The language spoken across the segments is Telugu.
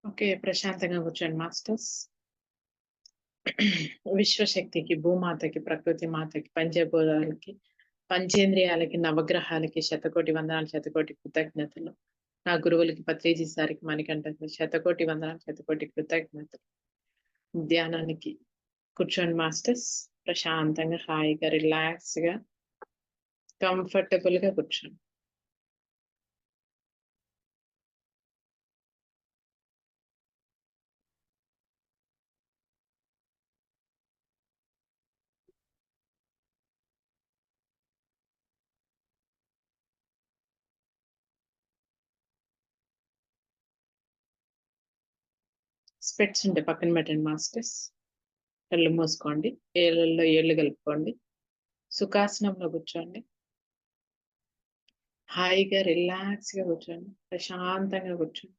ఓకే. ప్రశాంతంగా కూర్చోండి మాస్టర్స్. విశ్వశక్తికి, భూమాతకి, ప్రకృతి మాతకి, పంచభూతాలకి, పంచేంద్రియాలకి, నవగ్రహాలకి శతకోటి వందనాలు, శతకోటి కృతజ్ఞతలు. నా గురువులకి పత్రిజీ సార్‌కి, మణికంఠకి శతకోటి వందనాలు, శతకోటి కృతజ్ఞతలు. ధ్యానానికి కూర్చోండి మాస్టర్స్. ప్రశాంతంగా, హాయిగా, రిలాక్స్‌గా, కంఫర్టబుల్‌గా కూర్చోండి. స్పెట్స్ ఉంటే పక్కన పెట్టండి మాస్టర్స్. కళ్ళు మూసుకోండి. ఏళ్ళల్లో ఏళ్ళు కలుపుకోండి. సుఖాసనంలో కూర్చోండి. హాయిగా రిలాక్స్‌గా కూర్చోండి. ప్రశాంతంగా కూర్చోండి.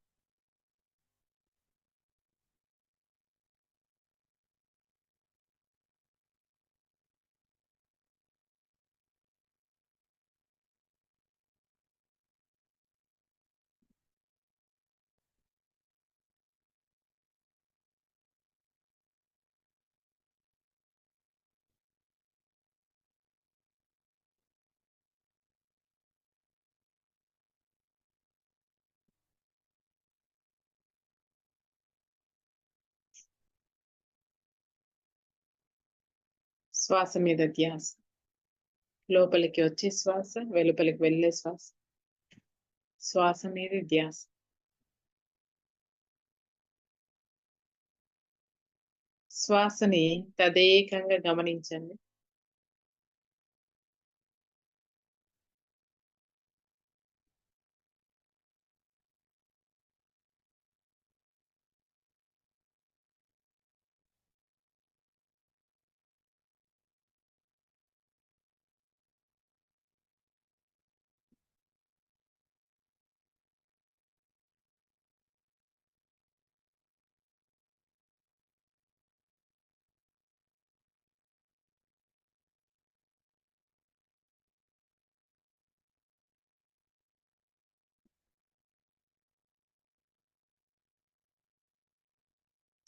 శ్వాస మీద ధ్యాస. లోపలికి వచ్చే శ్వాస, వెలుపలికి వెళ్ళే శ్వాస. శ్వాస మీద ధ్యాస. శ్వాసని తదేకంగా గమనించండి.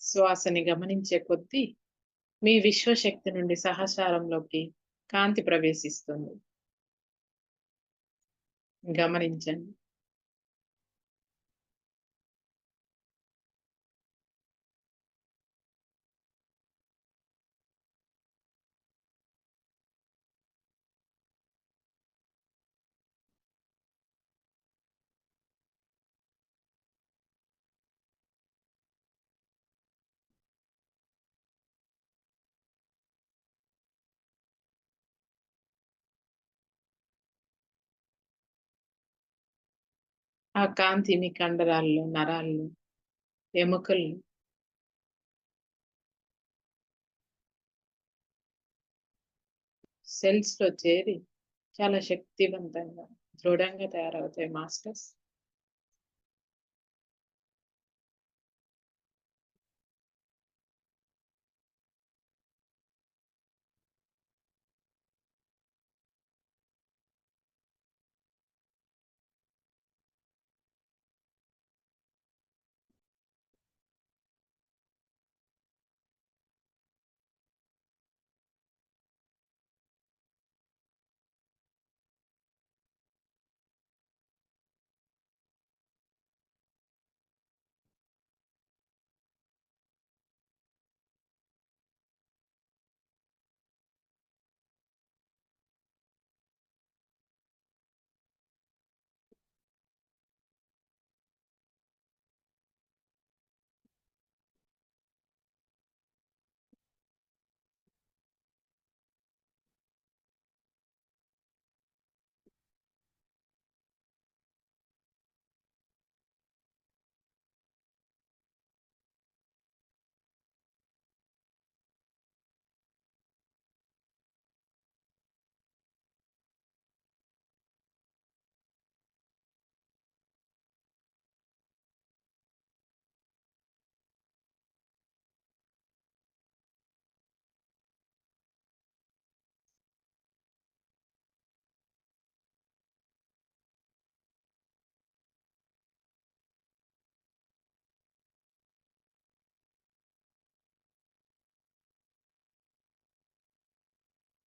శ్వాసని గమనించే కొద్దీ మీ విశ్వశక్తి నుండి సహస్రారంలోకి కాంతి ప్రవేశిస్తుంది. గమనించండి. ఆ కాంతి మీ కండరాల్లో, నరాల్లో, ఎముకల్లో, సెల్స్‌లో చేరి చాలా శక్తివంతంగా, దృఢంగా తయారవుతాయి మాస్టర్స్.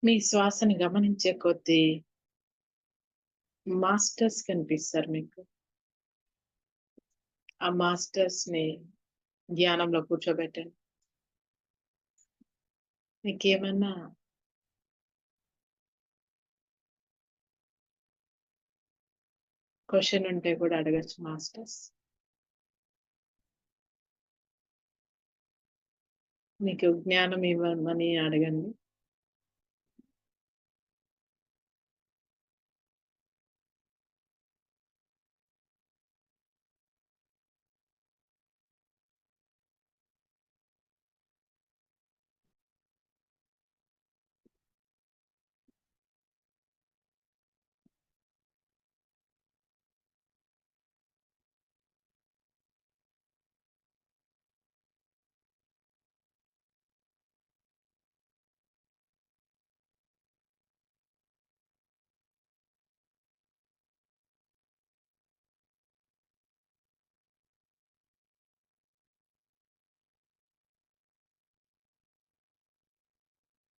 మీ శ్వాసని గమనించే కొద్దీ మాస్టర్స్ కనిపిస్తారు మీకు. ఆ మాస్టర్స్‌ని ధ్యానంలో కూర్చోబెట్టండి. మీకేమన్నా క్వెషన్ ఉంటే కూడా అడగొచ్చు మాస్టర్స్. మీకు జ్ఞానం ఇవ్వమని అడగండి.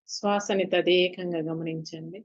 శ్వాసని తదేకంగా గమనించండి.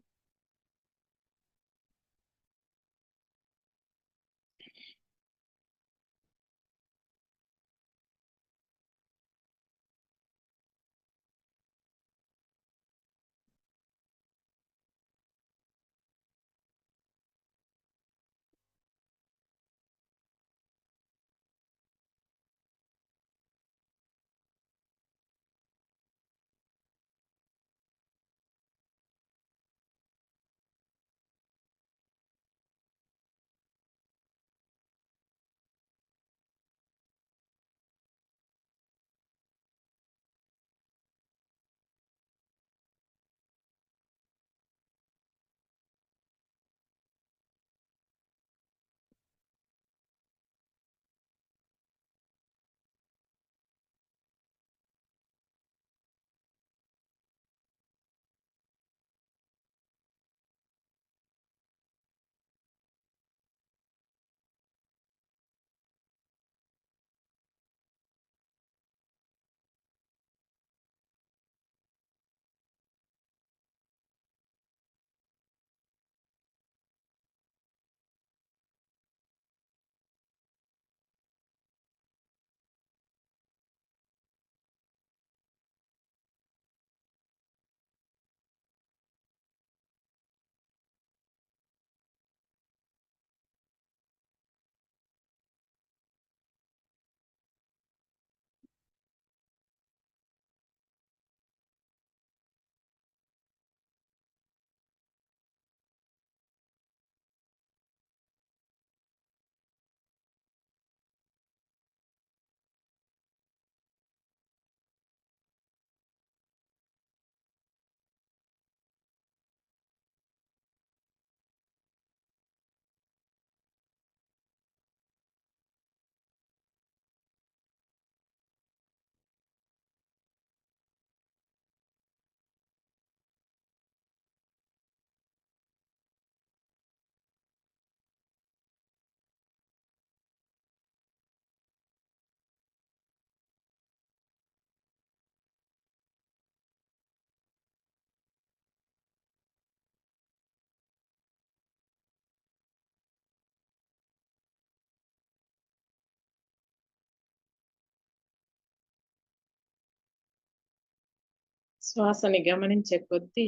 శ్వాసని గమనించే కొద్దీ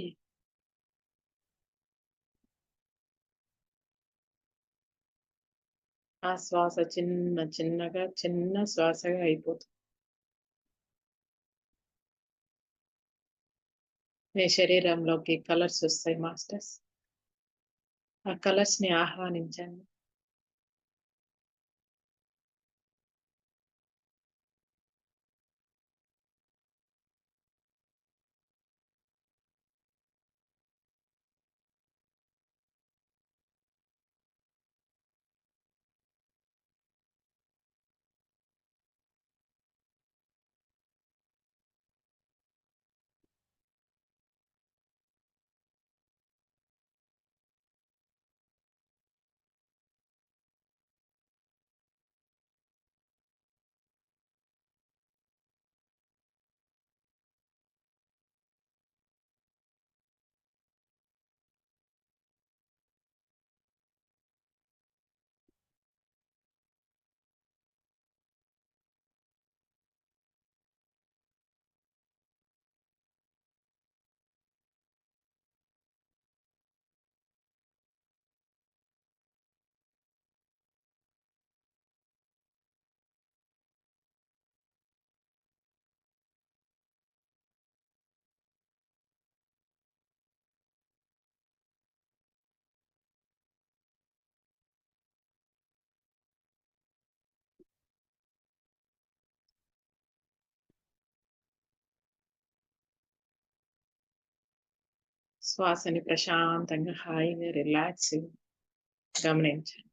ఆ శ్వాస చిన్నగా చిన్న శ్వాసగా అయిపోతుంది. మీ శరీరంలోకి కలర్స్ ఒస్తాయి మాస్టర్స్. ఆ కలర్స్‌ని ఆహ్వానించండి. శ్వాసని ప్రశాంతంగా, హాయిగా, రిలాక్స్‌గా గమనించండి.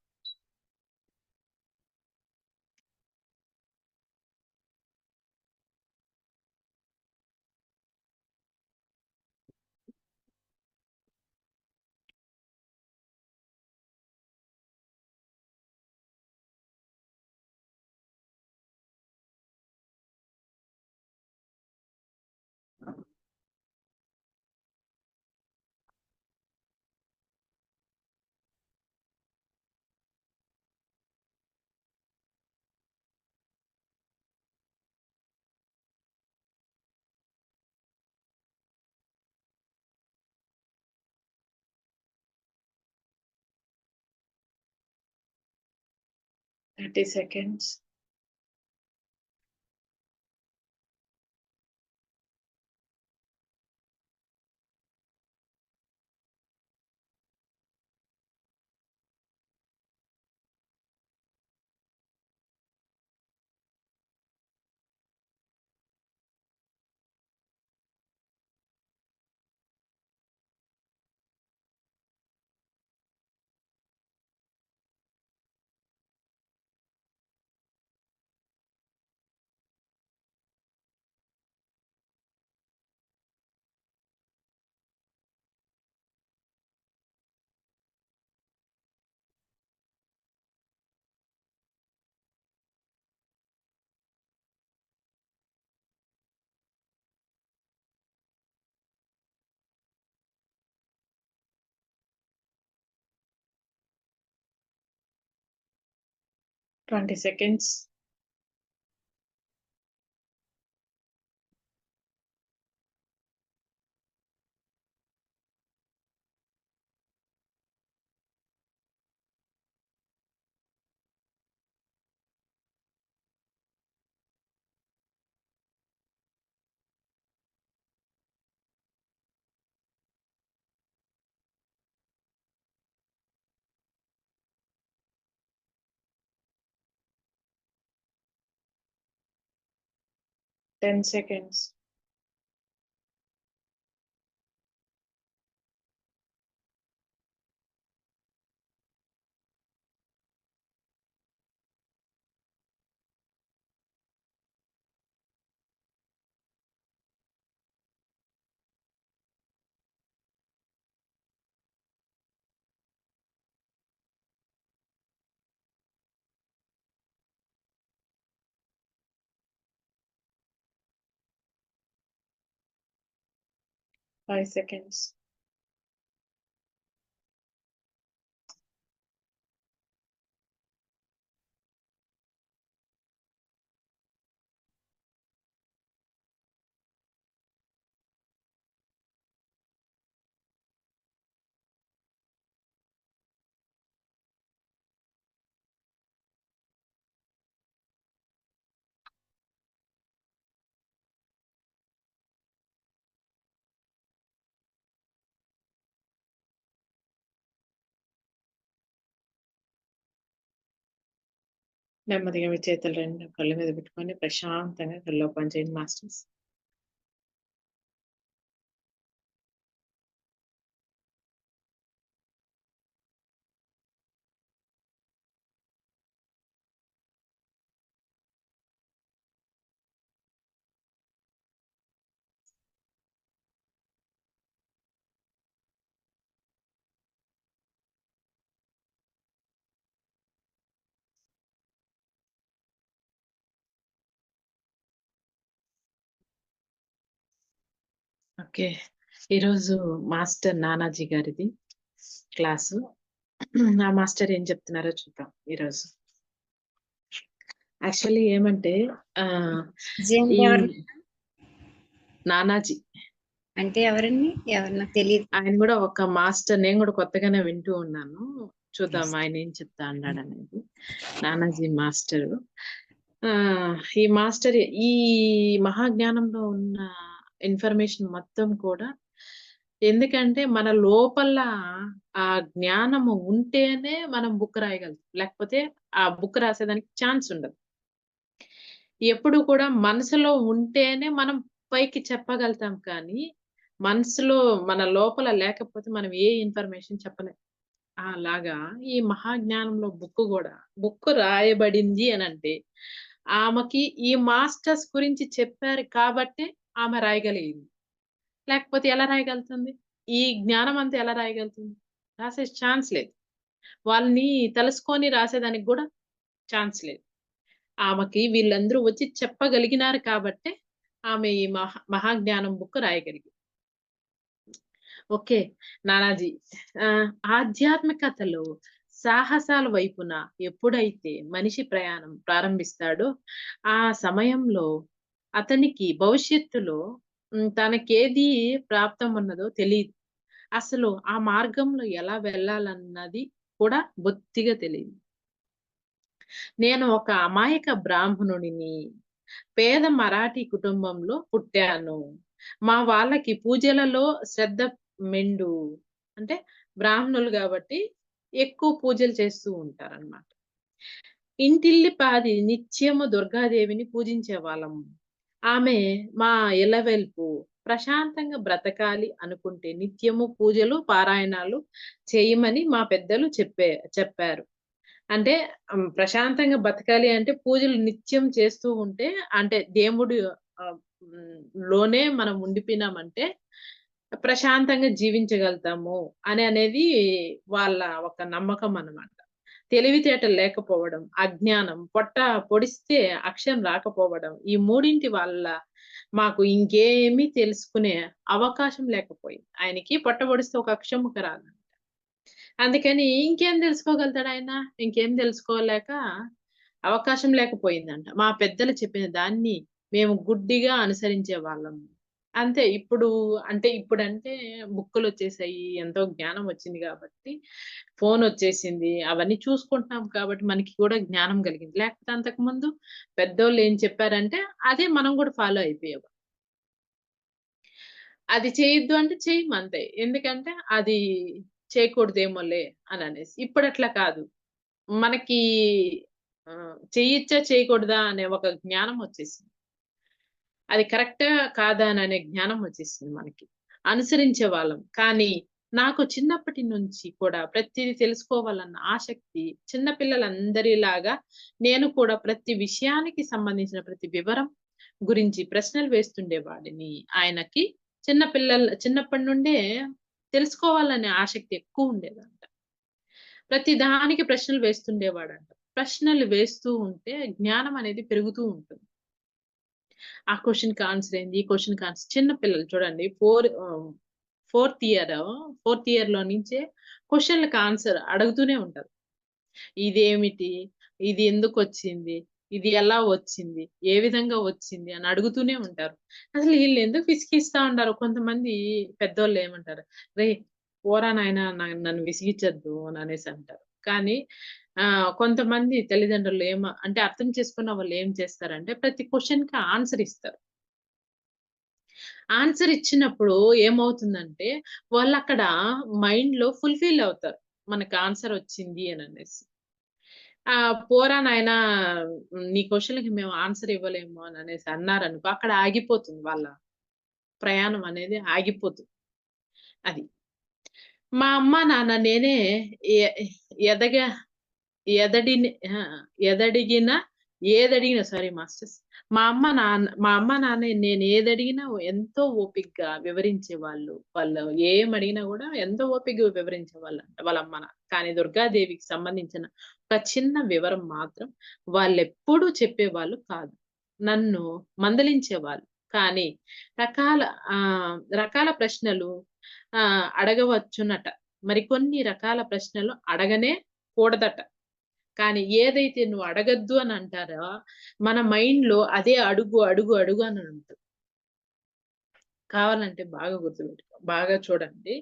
Thirty seconds. 20 seconds. 10 seconds. 5 seconds. నెమ్మదిగా మీ చేతులు 2 కళ్ళ మీద పెట్టుకొని ప్రశాంతంగా కళ్ళు ఓపెన్ చేయండి మాస్టర్స్. ఓకే. ఈరోజు మాస్టర్ నానాజీ గారిది క్లాసు. ఆ మాస్టర్ ఏం చెప్తున్నారో చూద్దాం ఈరోజు. యాక్చువల్లీ ఏమంటే ఈ నానాజీ అంటే ఎవరండి? ఎవరు నాకు తెలియదు. ఆయన కూడా ఒక మాస్టర్. నేను కూడా కొత్తగానే వింటూ ఉన్నాను. చూద్దాం ఆయన ఏం చెప్తా అన్నాడు అనేది. నానాజీ మాస్టర్. ఈ మాస్టర్ ఈ మహాజ్ఞానంలో ఉన్న ఇన్ఫర్మేషన్ మొత్తం కూడా ఎందుకంటే మన లోపల ఆ జ్ఞానము ఉంటేనే మనం బుక్ రాయగలుగుతాం. లేకపోతే ఆ బుక్ రాసేదానికి ఛాన్స్ ఉండదు. ఎప్పుడు కూడా మనసులో ఉంటేనే మనం పైకి చెప్పగలుగుతాం కానీ మనసులో మన లోపల లేకపోతే మనం ఏ ఇన్ఫర్మేషన్ చెప్పలేం. అలాగా ఈ మహాజ్ఞానంలో బుక్ రాయబడింది అనంటే, ఆమెకి ఈ మాస్టర్స్ గురించి చెప్పారు కాబట్టే ఆమె రాయగలిగింది. లేకపోతే ఎలా రాయగలుగుతుంది? ఈ జ్ఞానం అంతా ఎలా రాయగలుగుతుంది? రాసే ఛాన్స్ లేదు. వాళ్ళని తెలుసుకొని రాసేదానికి గూడా ఛాన్స్ లేదు. ఆమెకి వీళ్ళందరూ వచ్చి చెప్పగలిగినారు కాబట్టే ఆమె ఈ మహాజ్ఞానం బుక్ రాయగలిగింది. ఓకే. నానాజీ. ఆధ్యాత్మికతలో సాహసాల వైపున ఎప్పుడైతే మనిషి ప్రయాణం ప్రారంభిస్తాడో, ఆ సమయంలో అతనికి భవిష్యత్తులో తనకేది ప్రాప్తం ఉన్నదో తెలీదు. అసలు ఆ మార్గంలో ఎలా వెళ్ళాలన్నది కూడా బొత్తిగా తెలీదు. నేను ఒక అమాయక బ్రాహ్మణుడిని. పేద మరాఠీ కుటుంబంలో పుట్టాను. మా వాళ్ళకి పూజలలో శ్రద్ధ మెండు. అంటే బ్రాహ్మణులు గాబట్టి ఎక్కువ పూజలు చేస్తూ ఉంటారనమాట. ఇంటిల్లిపాది నిత్యము దుర్గాదేవిని పూజించేవాళ్ళము. ఆమె మా ఇలవెల్పు. ప్రశాంతంగా బ్రతకాలి అనుకుంటే నిత్యము పూజలు, పారాయణాలు చేయమని మా పెద్దలు చెప్పారు. అంటే ప్రశాంతంగా బతకాలి అంటే పూజలు నిత్యం చేస్తూ ఉంటే అంటే దేవుడు ఆహ్, హ్మ్. లోనే మనం ఉండిపోయినామంటే ప్రశాంతంగా జీవించగలుగుతాము అనేది వాళ్ళ ఒక నమ్మకం అన్నమాట. తెలివితేటలు లేకపోవడం, అజ్ఞానం, పొట్ట పొడిస్తే అక్షరం రాకపోవడం, ఈ మూడింటి వల్ల మాకు ఇంకేమీ తెలుసుకునే అవకాశం లేకపోయింది. ఆయనకి పొట్ట పొడిస్తే ఒక అక్షముక్క రాదు. అందుకని ఇంకేం తెలుసుకోగలుగుతాడాయన? ఇంకేం తెలుసుకోలేక అవకాశం లేకపోయిందంట. మా పెద్దలు చెప్పిన దాన్ని మేము గుడ్డిగా అనుసరించేవాళ్ళం. అంతే ఇప్పుడంటే బుక్కులొచ్చేసాయి. ఎంతో జ్ఞానం వచ్చింది గాబట్టి, ఫోనొచ్చేసింది. అవన్నీ చూసుకుంటున్నాం కాబట్టి మనకి కూడా జ్ఞానం కలిగింది. లేకపోతే అంతకుముందు పెద్దోళ్ళు ఏం చెప్పారంటే అదే మనం గూడా ఫాలో అయిపోయేవాళ్ళం. అది చేయొద్దు అంటే చెయ్యమంతే. ఎందుకంటే అది చేయకూడదేమోలే అననేసి. ఇప్పుడట్లా కాదు. మనకి చెయ్యొచ్చా? చేయకూడదా? అనే ఒక జ్ఞానం వచ్చేసింది. అది కరెక్టా? కాదా? అననే జ్ఞానం వచ్చేసింది మనకి. అనుసరించేవాళ్ళం. కానీ నాకు చిన్నప్పటి నుంచి కూడా ప్రతీది తెలుసుకోవాలన్న ఆసక్తి చిన్న పిల్లలందరిలాగా నేను కూడా ప్రతి విషయానికి సంబంధించిన ప్రతి వివరం గురించి ప్రశ్నలు వేస్తుండేవాడిని. ఆయనకి చిన్నప్పటి నుండే తెలుసుకోవాలనే ఆసక్తి ఎక్కువుండేదంట. ప్రతి దానికి ప్రశ్నలు వేస్తుండేవాడంట. ప్రశ్నలు వేస్తూ ఉంటే జ్ఞానం అనేది పెరుగుతూ ఉంటుంది. ఆ క్వెషన్‌కి ఆన్సర్ ఏంది? ఈ క్వెషన్‌కి ఆన్సర్ చిన్న పిల్లలు చూడండి ఫోర్త్ ఇయర్, ఫోర్త్ ఇయర్‌లో నుంచే క్వెషన్‌లకి ఆన్సర్ అడుగుతూనే ఉంటారు. ఇదేమిటి? ఇది ఎందుకొచ్చింది? ఇది ఎలా వచ్చింది? ఏ విధంగా వచ్చింది? అని అడుగుతూనే ఉంటారు. అసలు ఈళ్ళెందుకు విసిగిస్తా ఉంటారు? కొంతమంది పెద్దోళ్ళేమంటారు, "రేయ్! పోరా నాయనా నన్ను విసిగిచ్చొద్దు" అననేసి అంటారు. కానీ కొంతమంది తల్లిదండ్రులు అంటే అర్థం చేసుకున్న వాళ్ళేం చేస్తారంటే ప్రతి క్వెషన్‌కి ఆన్సర్ ఇస్తారు. ఆన్సర్ ఇచ్చినప్పుడు ఏమవుతుందంటే వాళ్ళక్కడ మైండ్‌లో ఫుల్‌ఫిల్ అవుతారు. మనకు ఆన్సర్ వచ్చింది అననేసి. పోరా నాయనా నీ క్వెషన్‌లకి మేము ఆన్సర్ ఇవ్వలేము అననేసి అన్నారనుకో అక్కడ ఆగిపోతుంది వాళ్ళ ప్రయాణం అనేది ఆగిపోతుంది. అది. మా అమ్మ, నాన్న నేనే ఎ ఎదగా ఎదడిని అహా! ఎదడిగిన ఏదడిగినా సారీ మాస్టర్స్. మా అమ్మ, నాన్న నేను ఏదడిగినా ఎంతో ఓపికగా వివరించేవాళ్ళు. వాళ్ళు ఏమడిగినా గూడా ఎంతో ఓపికగా వివరించేవాళ్ళంట వాళ్ళ అమ్మ, నాన్న. కానీ దుర్గాదేవికి సంబంధించిన ఒక చిన్న వివరం మాత్రం వాళ్ళెప్పుడూ చెప్పేవాళ్ళు కాదు. నన్ను మందలించేవాళ్ళు. కానీ రకాల రకాల ప్రశ్నలు అడగవచ్చునట. మరికొన్ని రకాల ప్రశ్నలు అడగనే కూడదట. కానీ ఏదైతే నువ్వు అడగొద్దు అని అంటారో, మన మైండ్‌లో అదే అడుగు, అడుగు, అడుగు అని ఉంటది. కావాలంటే బాగా గుర్తుపెట్టుకో. బాగా చూడండి.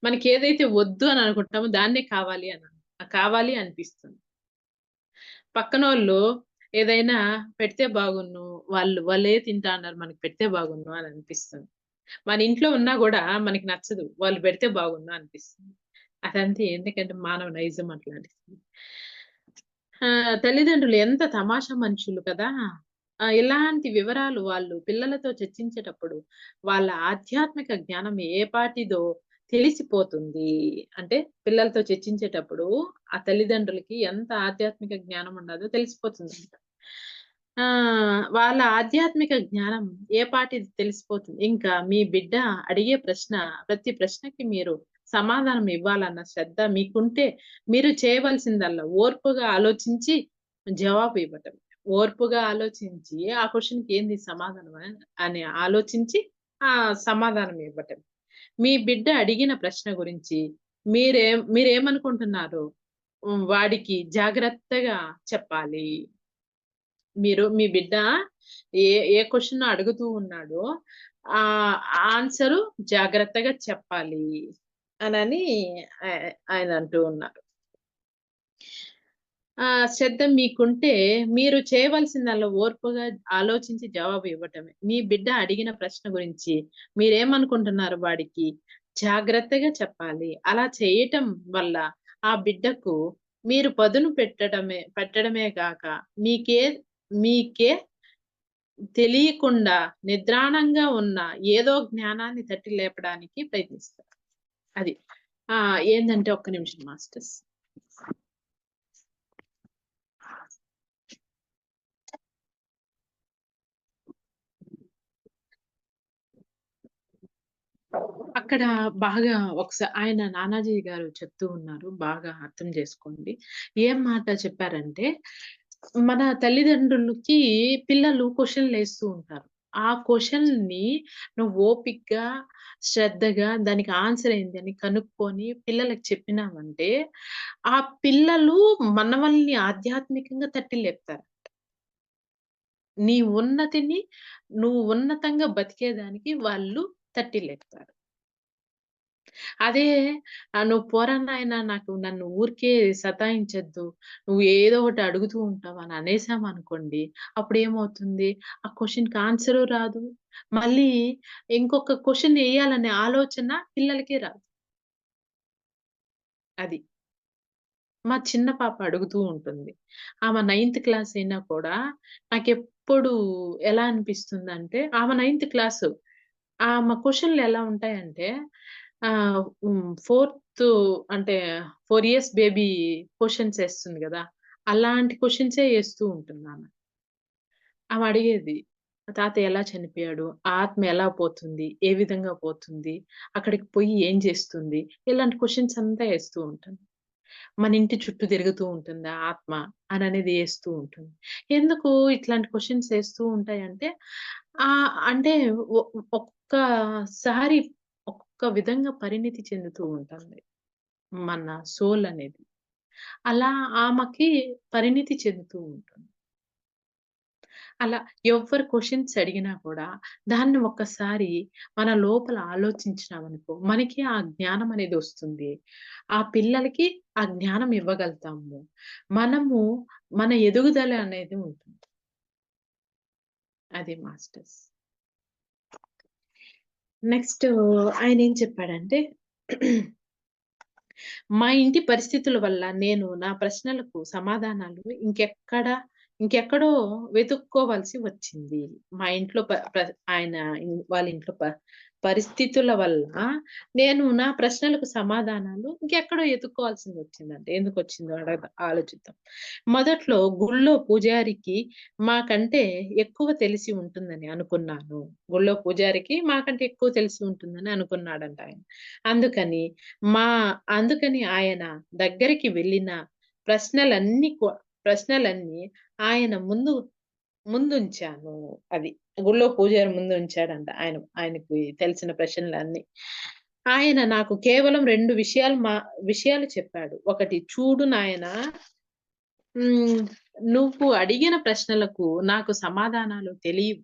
మనకేదైతే వద్దు అని అనుకుంటామో దాన్నే కావాలి అనిపిస్తుంది. పక్కనోళ్ళు ఏదైనా పెడితే బాగున్ను, వాళ్ళే తింటా అన్నారు మనకు పెడితే బాగున్ను అని అనిపిస్తుంది. మన ఇంట్లో ఉన్నా గూడా మనకి నచ్చదు. వాళ్ళు పెడితే బాగున్ను అనిపిస్తుంది. అదంతే ఎందుకంటే మానవ నైజం అట్లాంటిది. తల్లిదండ్రులు ఎంత తమాషా మనుషులు కదా! ఇలాంటి వివరాలు వాళ్ళు పిల్లలతో చర్చించేటప్పుడు వాళ్ళ ఆధ్యాత్మిక జ్ఞానం ఏ పాటిదో తెలిసిపోతుంది. అంటే పిల్లలతో చర్చించేటప్పుడు ఆ తల్లిదండ్రులకి ఎంత ఆధ్యాత్మిక జ్ఞానం ఉన్నదో తెలిసిపోతుందంట. వాళ్ళ ఆధ్యాత్మిక జ్ఞానం ఏ పాటిది తెలిసిపోతుంది. ఇంకా మీ బిడ్డ అడిగే ప్రతి ప్రశ్నకి మీరు సమాధానం ఇవ్వాలన్న శ్రద్ధ మీకుంటే మీరు చేయవలసిందల్లా ఓర్పుగా ఆలోచించి జవాబు ఇవ్వటం. ఓర్పుగా ఆలోచించి ఆ క్వెషన్‌కి ఏంది సమాధానం అని ఆలోచించి ఆ సమాధానం ఇవ్వటం. మీ బిడ్డ అడిగిన ప్రశ్న గురించి మీరేమనుకుంటున్నారో వాడికి జాగ్రత్తగా చెప్పాలి. మీ బిడ్డ ఏ ఏ క్వెషన్ అడుగుతూ ఉన్నాడో ఆన్సరు జాగ్రత్తగా చెప్పాలి అనని ఆయన అంటూ ఉన్నారు. శ్రద్ధ మీకుంటే మీరు చేయవలసిందల్లా ఓర్పుగా ఆలోచించి జవాబు ఇవ్వటమే. మీ బిడ్డ అడిగిన ప్రశ్న గురించి మీరేమనుకుంటున్నారు వాడికి జాగ్రత్తగా చెప్పాలి. అలా చేయటం వల్ల ఆ బిడ్డకు మీరు పదును పెట్టడమే గాక మీకే మీకే తెలియకుండా నిద్రాణంగా ఉన్న ఏదో జ్ఞానాన్ని తట్టి లేపడానికి ప్రయత్నిస్తారు. అది. ఏందంటే ఒక్క నిమిషం మాస్టర్స్. అక్కడ బాగా ఆయన నానాజీ గారు చెప్తూ ఉన్నారు. బాగా అర్థం చేసుకోండి. ఏం మాట చెప్పారంటే, మన తల్లిదండ్రులకి పిల్లలు క్వెషన్‌లేస్తూ ఉంటారు. ఆ క్వెషన్‌ని నువ్వు ఓపికగా, శ్రద్ధగా దానికి ఆన్సర్ ఏంది అని కనుక్కొని పిల్లలకి చెప్పినావంటే, ఆ పిల్లలు మనవల్ని ఆధ్యాత్మికంగా తట్టి లేపుతారు. నీ ఉన్నతిని నువ్వు ఉన్నతంగా బతికేదానికి వాళ్ళు తట్టి లేపుతారు. అదే "నువ్వు పోరా నాయనా నన్ను ఊరికే సతాయించొద్దు. నువ్వు ఏదో ఒకటి అడుగుతూ ఉంటావు" అని అనేసామనుకోండి, అప్పుడేమవుతుంది? ఆ క్వెషన్‌కి ఆన్సరు రాదు. మళ్ళీ ఇంకొక క్వెషన్ ఎయ్యాలనే ఆలోచన పిల్లలకి రాదు. అది. మా చిన్న పాప అడుగుతూ ఉంటుంది. ఆమె నైన్త్ క్లాస్ అయినా కూడా నాకెప్పుడు ఎలా అనిపిస్తుందంటే ఆమె నైన్త్ క్లాసు. ఆమె క్వెషన్‌లు ఎలా ఉంటాయంటే ఫోర్త్ అంటే 4 ఇయర్స్ బేబీ క్వెషన్స్ ఏస్తుంది గదా! అలాంటి క్వెషన్సే ఏస్తూ ఉంటుందామె. ఆమె అడిగేది. తాతయ్య ఎలా చనిపోయాడు? ఆత్మ ఎలా పోతుంది? ఏ విధంగా పోతుంది? అక్కడికి పోయి ఏం చేస్తుంది? ఇలాంటి క్వెషన్స్ అంతా ఏస్తూ ఉంటుంది. మన ఇంటి చుట్టూ తిరుగుతూ ఉంటుందా ఆత్మ? అననేది ఏస్తూ ఉంటుంది. ఎందుకు ఇట్లాంటి క్వెషన్స్ ఏస్తూ ఉంటాయంటే, అంటే ఒ ఒక్కసారి ఒక్కొక్క విధంగా పరిణితి చెందుతూ ఉంటుంది. మన సోల్ అనేది. అలా ఆమెకి పరిణితి చెందుతూ ఉంటుంది. అలా ఎవ్వరు క్వెషన్స్ అడిగినా కూడా దాన్ని ఒక్కసారి మన లోపల ఆలోచించినామనుకో, మనకి ఆ జ్ఞానం అనేది వస్తుంది. ఆ పిల్లలకి ఆ జ్ఞానం ఇవ్వగలుగుతాము. మనము మన ఎదుగుదల అనేది ఉంటుంది. అది మాస్టర్స్. నెక్స్ట్ ఆయనేం చెప్పాడంటే మా ఇంటి పరిస్థితుల వల్ల నేను నా ప్రశ్నలకు సమాధానాలు ఇంకెక్కడో వెతుక్కోవాల్సి వచ్చింది. మా ఇంట్లో ప ప్ర ఆయన వాళ్ళ ఇంట్లో పరిస్థితుల వల్ల నేను నా ప్రశ్నలకు సమాధానాలు ఇంకెక్కడో ఎతుక్కోవాల్సిందొచ్చిందంట. ఎందుకొచ్చిందో ఆలోచిద్దాం. మొదట్లో గుళ్ళో పూజారికి మాకంటే ఎక్కువ తెలిసి ఉంటుందని అనుకున్నాను. గుళ్ళో పూజారికి మాకంటే ఎక్కువ తెలిసి ఉంటుందని అనుకున్నాడంట ఆయన. అందుకని మా అందుకని ఆయన దగ్గరికి వెళ్ళిన ప్రశ్నలన్నీ ఆయన ముందుంచాను. అది. గుళ్ళో పూజారి ముందుంచాడంట. ఆయనకి తెలిసిన ప్రశ్నలన్నీ. ఆయన నాకు కేవలం 2 విషయాలు చెప్పాడు. ఒకటి చూడు నాయనా హ్మ్. నువ్వు అడిగిన ప్రశ్నలకు నాకు సమాధానాలు తెలీవు.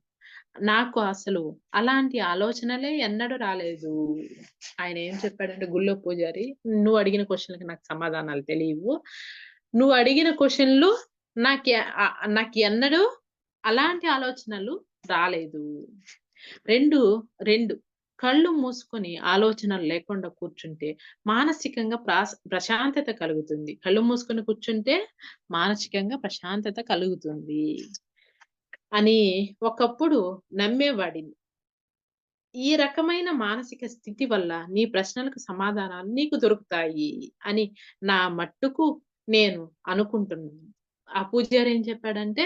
నాకు అసలు అలాంటి ఆలోచనలే ఎన్నడూ రాలేదు. ఆయనేం చెప్పాడంటే గుళ్ళో పూజారి, "నువ్వు అడిగిన క్వెషన్‌లకి నాకు సమాధానాలు తెలీవు. నువ్వు అడిగిన క్వెషన్‌లు నాకు ఎన్నడూ అలాంటి ఆలోచనలు రాలేదు." 2 కళ్ళు మూసుకొని ఆలోచనలు లేకుండా కూర్చుంటే మానసికంగా ప్రశాంతత కలుగుతుంది. కళ్ళు మూసుకొని కూర్చుంటే మానసికంగా ప్రశాంతత కలుగుతుంది. అని ఒకప్పుడు నమ్మేవాడిని. ఈ రకమైన మానసిక స్థితి వల్ల నీ ప్రశ్నలకు సమాధానాలు నీకు దొరుకుతాయి అని నా మట్టుకు నేను అనుకుంటున్నాను. ఆ పూజారి ఏం చెప్పాడంటే,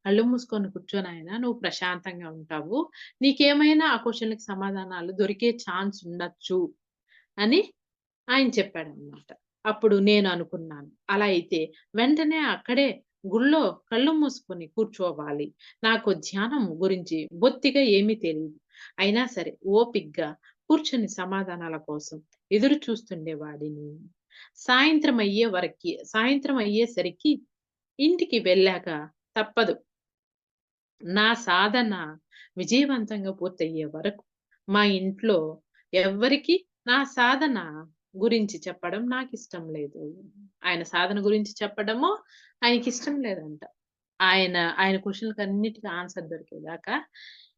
"కళ్ళు మూసుకొని కూర్చో నాయనా, నువ్వు ప్రశాంతంగా ఉంటావు. నీకేమైనా ఆ క్వెషన్‌లకి సమాధానాలు దొరికే ఛాన్స్ ఉండొచ్చు" అని ఆయన చెప్పాడన్నమాట. అప్పుడు నేను అనుకున్నాను. అలా అయితే వెంటనే అక్కడే గుళ్ళో కళ్ళు మూసుకొని కూర్చోవాలి. నాకు ధ్యానం గురించి బొత్తిగా ఏమీ తెలీదు. అయినా సరే ఓపికగా కూర్చొని సమాధానాల కోసం ఎదురు చూస్తుండేవాడిని. సాయంత్రం అయ్యేసరికి ఇంటికి వెళ్ళాక తప్పదు. నా సాధన విజయవంతంగా పూర్తయ్యే వరకు మా ఇంట్లో ఎవ్వరికీ నా సాధన గురించి చెప్పడం నాకిష్టం లేదు. ఆయన సాధన గురించి చెప్పడము ఆయనకిష్టం లేదంట. ఆయన క్వెషన్‌లకన్నిటికి ఆన్సర్ దొరికేదాకా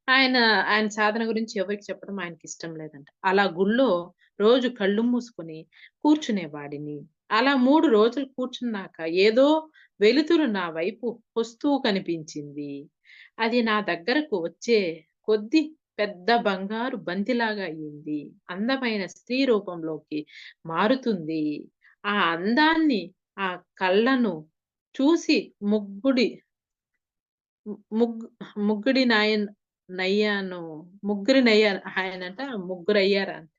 ఆయన, ఆయన సాధన గురించి ఎవరికీ చెప్పడం ఆయనకిష్టం లేదంట. అలా గుళ్ళో రోజు కళ్ళు మూసుకొని కూర్చునేవాడిని. అలా 3 రోజులు కూర్చున్నాక ఏదో వెలుతురు నా వైపు వస్తూ కనిపించింది. అది నా దగ్గరకు వచ్చే కొద్దీ పెద్ద బంగారు బంతిలాగా అయింది. అందమైన స్త్రీ రూపంలోకి మారుతుంది. ఆ అందాన్ని, ఆ కళ్ళను చూసి ముగ్గుడి ము ముగ్గు ముగ్గుడి నాయన్ నయ్యాను. ముగ్గురినయ్యాను. ఆయనంట ముగ్గురయ్యారంట.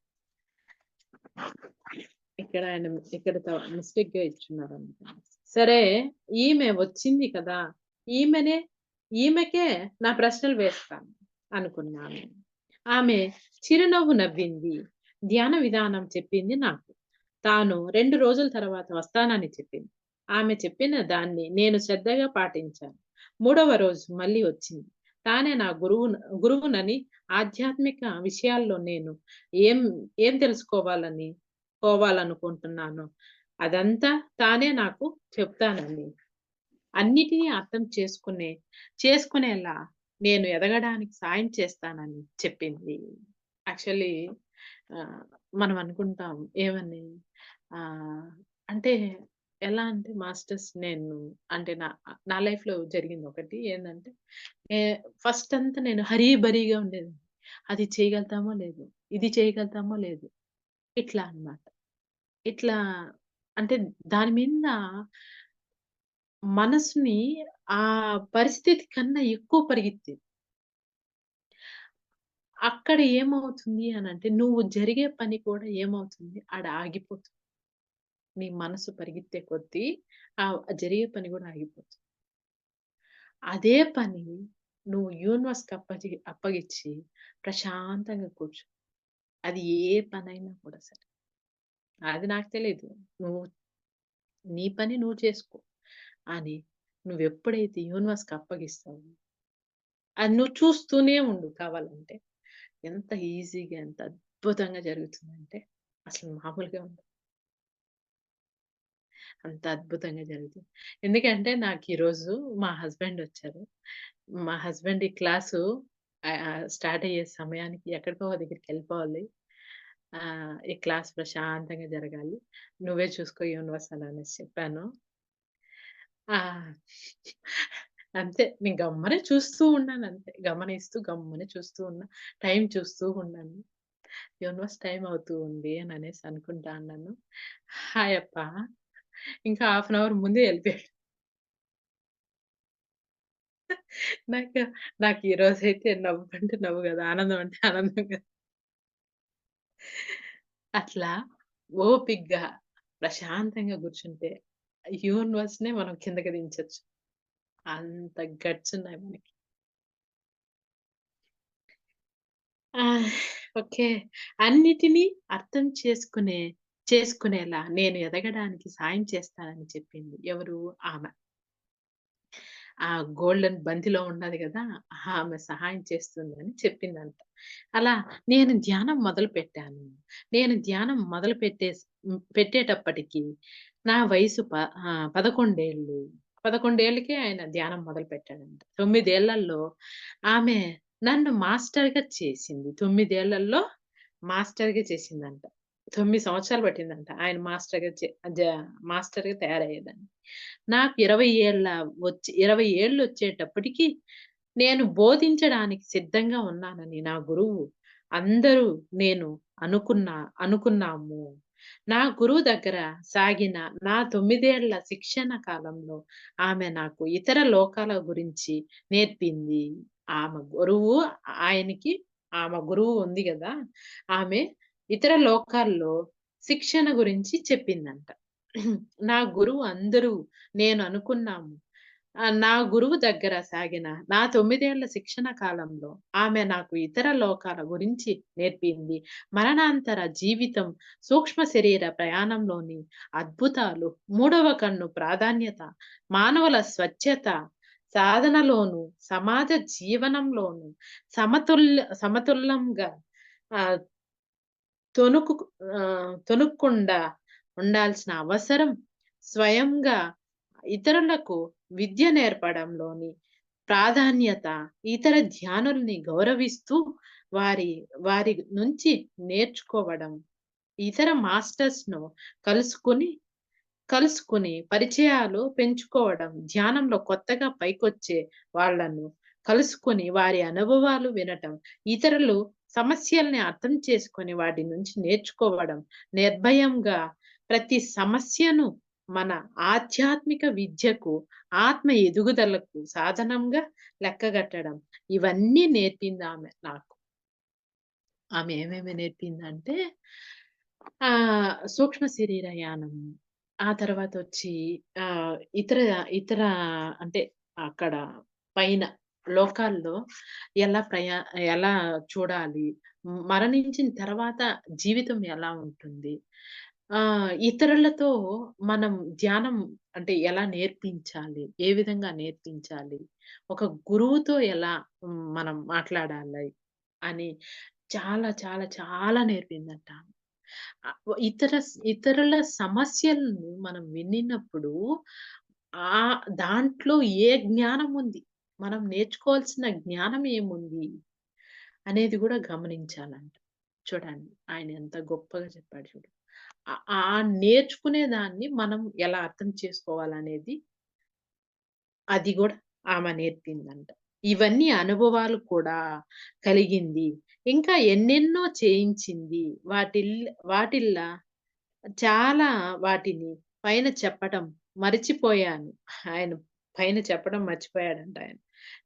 ఇక్కడ ఆయన ఇక్కడ మిస్టేక్‌గా ఇచ్చున్నారనుకుంటా. సరే, ఈమె వచ్చింది కదా! ఈమెనే ఈమెకే నా ప్రశ్నలు వేస్తాను అనుకున్నాను. ఆమె చిరునవ్వు నవ్వింది. ధ్యాన విధానం చెప్పింది నాకు. తాను 2 రోజుల తర్వాత వస్తానని చెప్పింది. ఆమె చెప్పిన దాన్ని నేను శ్రద్ధగా పాటించాను. మూడవ రోజు మళ్ళీ వచ్చింది. తానే నా గురువునని ఆధ్యాత్మిక విషయాల్లో నేను ఏం ఏం పోవాలనుకుంటున్నానో అదంతా తానే నాకు చెప్తానని. అన్నిటిని అర్థం చేసుకునేలా నేను ఎదగడానికి సాయం చేస్తానని చెప్పింది. యాక్చువల్లీ ఆహ్, మనం అనుకుంటాం ఏమని ఆహ్, అంటే ఎలా అంటే మాస్టర్స్ నేను అంటే నా లైఫ్‌లో జరిగిందొకటి ఏందంటే ఏ ఫస్ట్ అంతా నేను హరీ బరీగా ఉండేదాన్ని. అది చేయగలుగుతామో లేదో, ఇది చేయగలుగుతామో లేదు. ఇట్లా అన్నమాట. ఇట్లా అంటే దాని మీద మనసుని ఆ పరిస్థితి కన్నా ఎక్కువ పరిగెత్తేది. అక్కడ ఏమవుతుంది అనంటే, నువ్వు జరిగే పని కూడా ఏమవుతుంది ఆడ ఆగిపోతుంది. నీ మనసు పరిగెత్తే కొద్దీ జరిగే పని గూడా ఆగిపోతుంది. అదే పని నువ్వు యూనివర్స్‌కి అప్పగిచ్చి ప్రశాంతంగా కూర్చో. అది ఏ పనైనా కూడా సరే. అది నాకు తెలీదు. నువ్వు నీ పని నువ్వు చేసుకో. అని నువ్వెప్పుడైతే యూనివర్స్‌కి అప్పగిస్తావో, అది నువ్వు చూస్తూనే ఉండు కావాలంటే. ఎంత ఈజీగా, ఎంత అద్భుతంగా జరుగుతుందంటే, అసలు మామూలుగా ఉండదు. అంత అద్భుతంగా జరుగుతుంది. ఎందుకంటే నాకీరోజు మా హస్బెండొచ్చారు. మా హస్బెండ్ ఈ క్లాసు స్టార్ట్ అయ్యే సమయానికి ఎక్కడికో ఒక దగ్గరికెళ్ళిపోవాలి. ఈ క్లాస్ ప్రశాంతంగా జరగాలి. నువ్వే చూసుకో యూనివర్స్ అనేసి చెప్పాను. ఆ! అంతే. నేను గమ్మునే చూస్తూ ఉన్నానంతే. గమనిస్తూ గమ్మునే చూస్తూ ఉన్నా. టైం చూస్తూ ఉన్నాను. యూనివర్స్ టైమ్ అవుతూ ఉంది అననేసి అనుకుంటా అన్నాను. హాయప్ప! ఇంకా హాఫ్ అన్ అవర్ ముందే ఎళ్ళిపోయాడు. నాకు నాకు ఈరోజైతే నవ్వంటే నవ్వు కాదు. ఆనందం అంటే ఆనందం కాదు. అట్లా ఓపికగా, ప్రశాంతంగా కూర్చుంటే యూనివర్స్‌నే మనం కిందకి దించొచ్చు. అంత గట్స్ ఉన్నాయి మనకి. ఆ! ఓకే. అన్నిటిని అర్థం చేసుకునేలా నేను ఎదగడానికి సాయం చేస్తానని చెప్పింది. ఎవరు? ఆమె. ఆ గోల్డెన్ బంతిలో ఉన్నది గదా! ఆమె సహాయం చేస్తుందని చెప్పిందంట. అలా నేను ధ్యానం మొదలుపెట్టాను. నేను ధ్యానం పెట్టేటప్పటికి నా వయసు 11 ఏళ్ళు. 11 ఏళ్ళకే ఆయన ధ్యానం మొదలుపెట్టాడంట. 9 ఏళ్లలో ఆమె నన్ను మాస్టర్‌గా చేసింది. 9 ఏళ్లలో మాస్టర్‌గా చేసిందంట. 9 సంవత్సరాలు పట్టిందంట ఆయన మాస్టర్‌గా చే జ మాస్టర్‌గా తయారయ్యేదానికి. నాకు 20 ఏళ్ళొచ్చేటప్పటికి నేను బోధించడానికి సిద్ధంగా ఉన్నానని నా గురువు అందరూ నేను అనుకున్నాము. నా గురువు దగ్గర సాగిన నా 9 ఏళ్ల శిక్షణ కాలంలో ఆమె నాకు ఇతర లోకాల గురించి నేర్పింది. ఆమె గురువు ఆయనకి ఆమె గురువు ఉంది గదా! ఆమె ఇతర లోకాల్లో శిక్షణ గురించి చెప్పిందంట. నా గురువు అందరూ నేను అనుకున్నాము. నా గురువు దగ్గర సాగిన నా 9 ఏళ్ల శిక్షణ కాలంలో ఆమె నాకు ఇతర లోకాల గురించి నేర్పింది. మరణాంతర జీవితం, సూక్ష్మ శరీర ప్రయాణంలోని అద్భుతాలు, మూడవ కన్ను ప్రాధాన్యత, మానవుల స్వచ్ఛత సాధనలోను, సమాజ జీవనంలోను సమతుల్యంగా ఆహ్, తొణుకు తొణుక్కుండా ఉండాల్సిన అవసరం, స్వయంగా ఇతరులకు విద్య నేర్పడంలోని ప్రాధాన్యత, ఇతర ధ్యానుల్ని గౌరవిస్తూ వారి వారి నుంచి నేర్చుకోవడం, ఇతర మాస్టర్స్‌ను కలుసుకొని కలుసుకొని పరిచయాలు పెంచుకోవడం, ధ్యానంలో కొత్తగా పైకొచ్చే వాళ్ళను కలుసుకొని వారి అనుభవాలు వినటం, ఇతరులు సమస్యల్ని అర్థం చేసుకొని వాటి నుంచి నేర్చుకోవడం, నిర్భయంగా ప్రతి సమస్యను మన ఆధ్యాత్మిక విద్యకు, ఆత్మ ఎదుగుదలకు సాధనంగా లెక్కగట్టడం. ఇవన్నీ నేర్పిందామె నాకు. ఆమె ఏమేమి నేర్పిందంటే సూక్ష్మ శరీర యానం. ఆ తర్వాతొచ్చి ఇతర ఇతర అంటే అక్కడ పైన లోకాల్లో ఎలా ఎలా చూడాలి? మరణించిన తర్వాత జీవితం ఎలా ఉంటుంది? ఇతరులతో మనం ధ్యానం అంటే ఎలా నేర్పించాలి? ఏ విధంగా నేర్పించాలి? ఒక గురువుతో ఎలా మనం మాట్లాడాలి? అని చాలా చాలా చాలా నేర్పిందంట. ఇతరుల సమస్యలను మనం వినినప్పుడు దాంట్లో ఏ జ్ఞానం ఉంది? మనం నేర్చుకోవాల్సిన జ్ఞానం ఏముంది? అనేది గూడా గమనించాలంట. చూడండి ఆయన ఎంత గొప్పగా చెప్పాడు చూడు. ఆ నేర్చుకునే దాన్ని మనం ఎలా అర్థం చేసుకోవాలనేది అది గూడా ఆమె నేర్పిందంట. ఇవన్నీ అనుభవాలు కూడా కలిగింది. ఇంకా ఎన్నెన్నో చేయించింది. వాటిల్ల చాలా వాటిని పైన చెప్పటం మరిచిపోయాను. ఆయన పైన చెప్పడం మర్చిపోయాడంట ఆయన.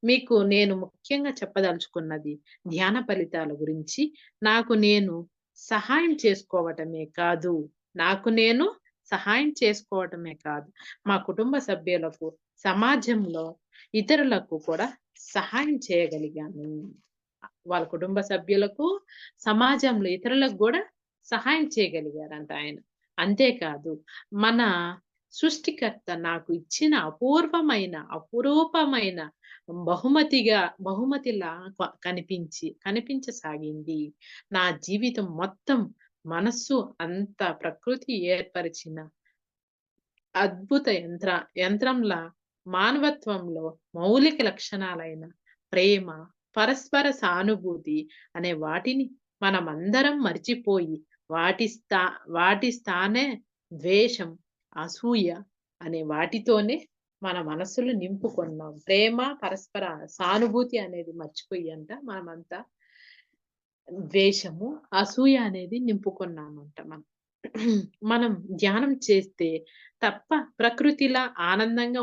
మీకు నేను ముఖ్యంగా చెప్పదలుచుకున్నది ధ్యాన ఫలితాల గురించి. నాకు నేను సహాయం చేసుకోవటమే కాదు, నాకు నేను సహాయం చేసుకోవటమే కాదు, మా కుటుంబ సభ్యులకు, సమాజంలో ఇతరులకు కూడా సహాయం చేయగలిగాను. వాళ్ళ కుటుంబ సభ్యులకు, సమాజంలో ఇతరులకు గూడా సహాయం చేయగలిగారంట ఆయన. అంతేకాదు మన సృష్టికర్త నాకు ఇచ్చిన అపురూపమైన బహుమతిలా కనిపించసాగింది. నా జీవితం మొత్తం మనస్సు అంత ప్రకృతి ఏర్పరిచిన అద్భుత యంత్రంలా మానవత్వంలో మౌలిక లక్షణాలైన ప్రేమ, పరస్పర సానుభూతి అనే వాటిని మనమందరం మర్చిపోయి వాటి స్థానే ద్వేషం, అసూయ అనే వాటితోనే మన మనసులు నింపుకున్నాం. ప్రేమ, పరస్పర సానుభూతి అనేది మర్చిపోయి మనమంతా ద్వేషము, అసూయ అనేది నింపుకున్నామంట మనం. మనం ధ్యానం చేస్తే తప్ప ప్రకృతిలా ఆనందంగా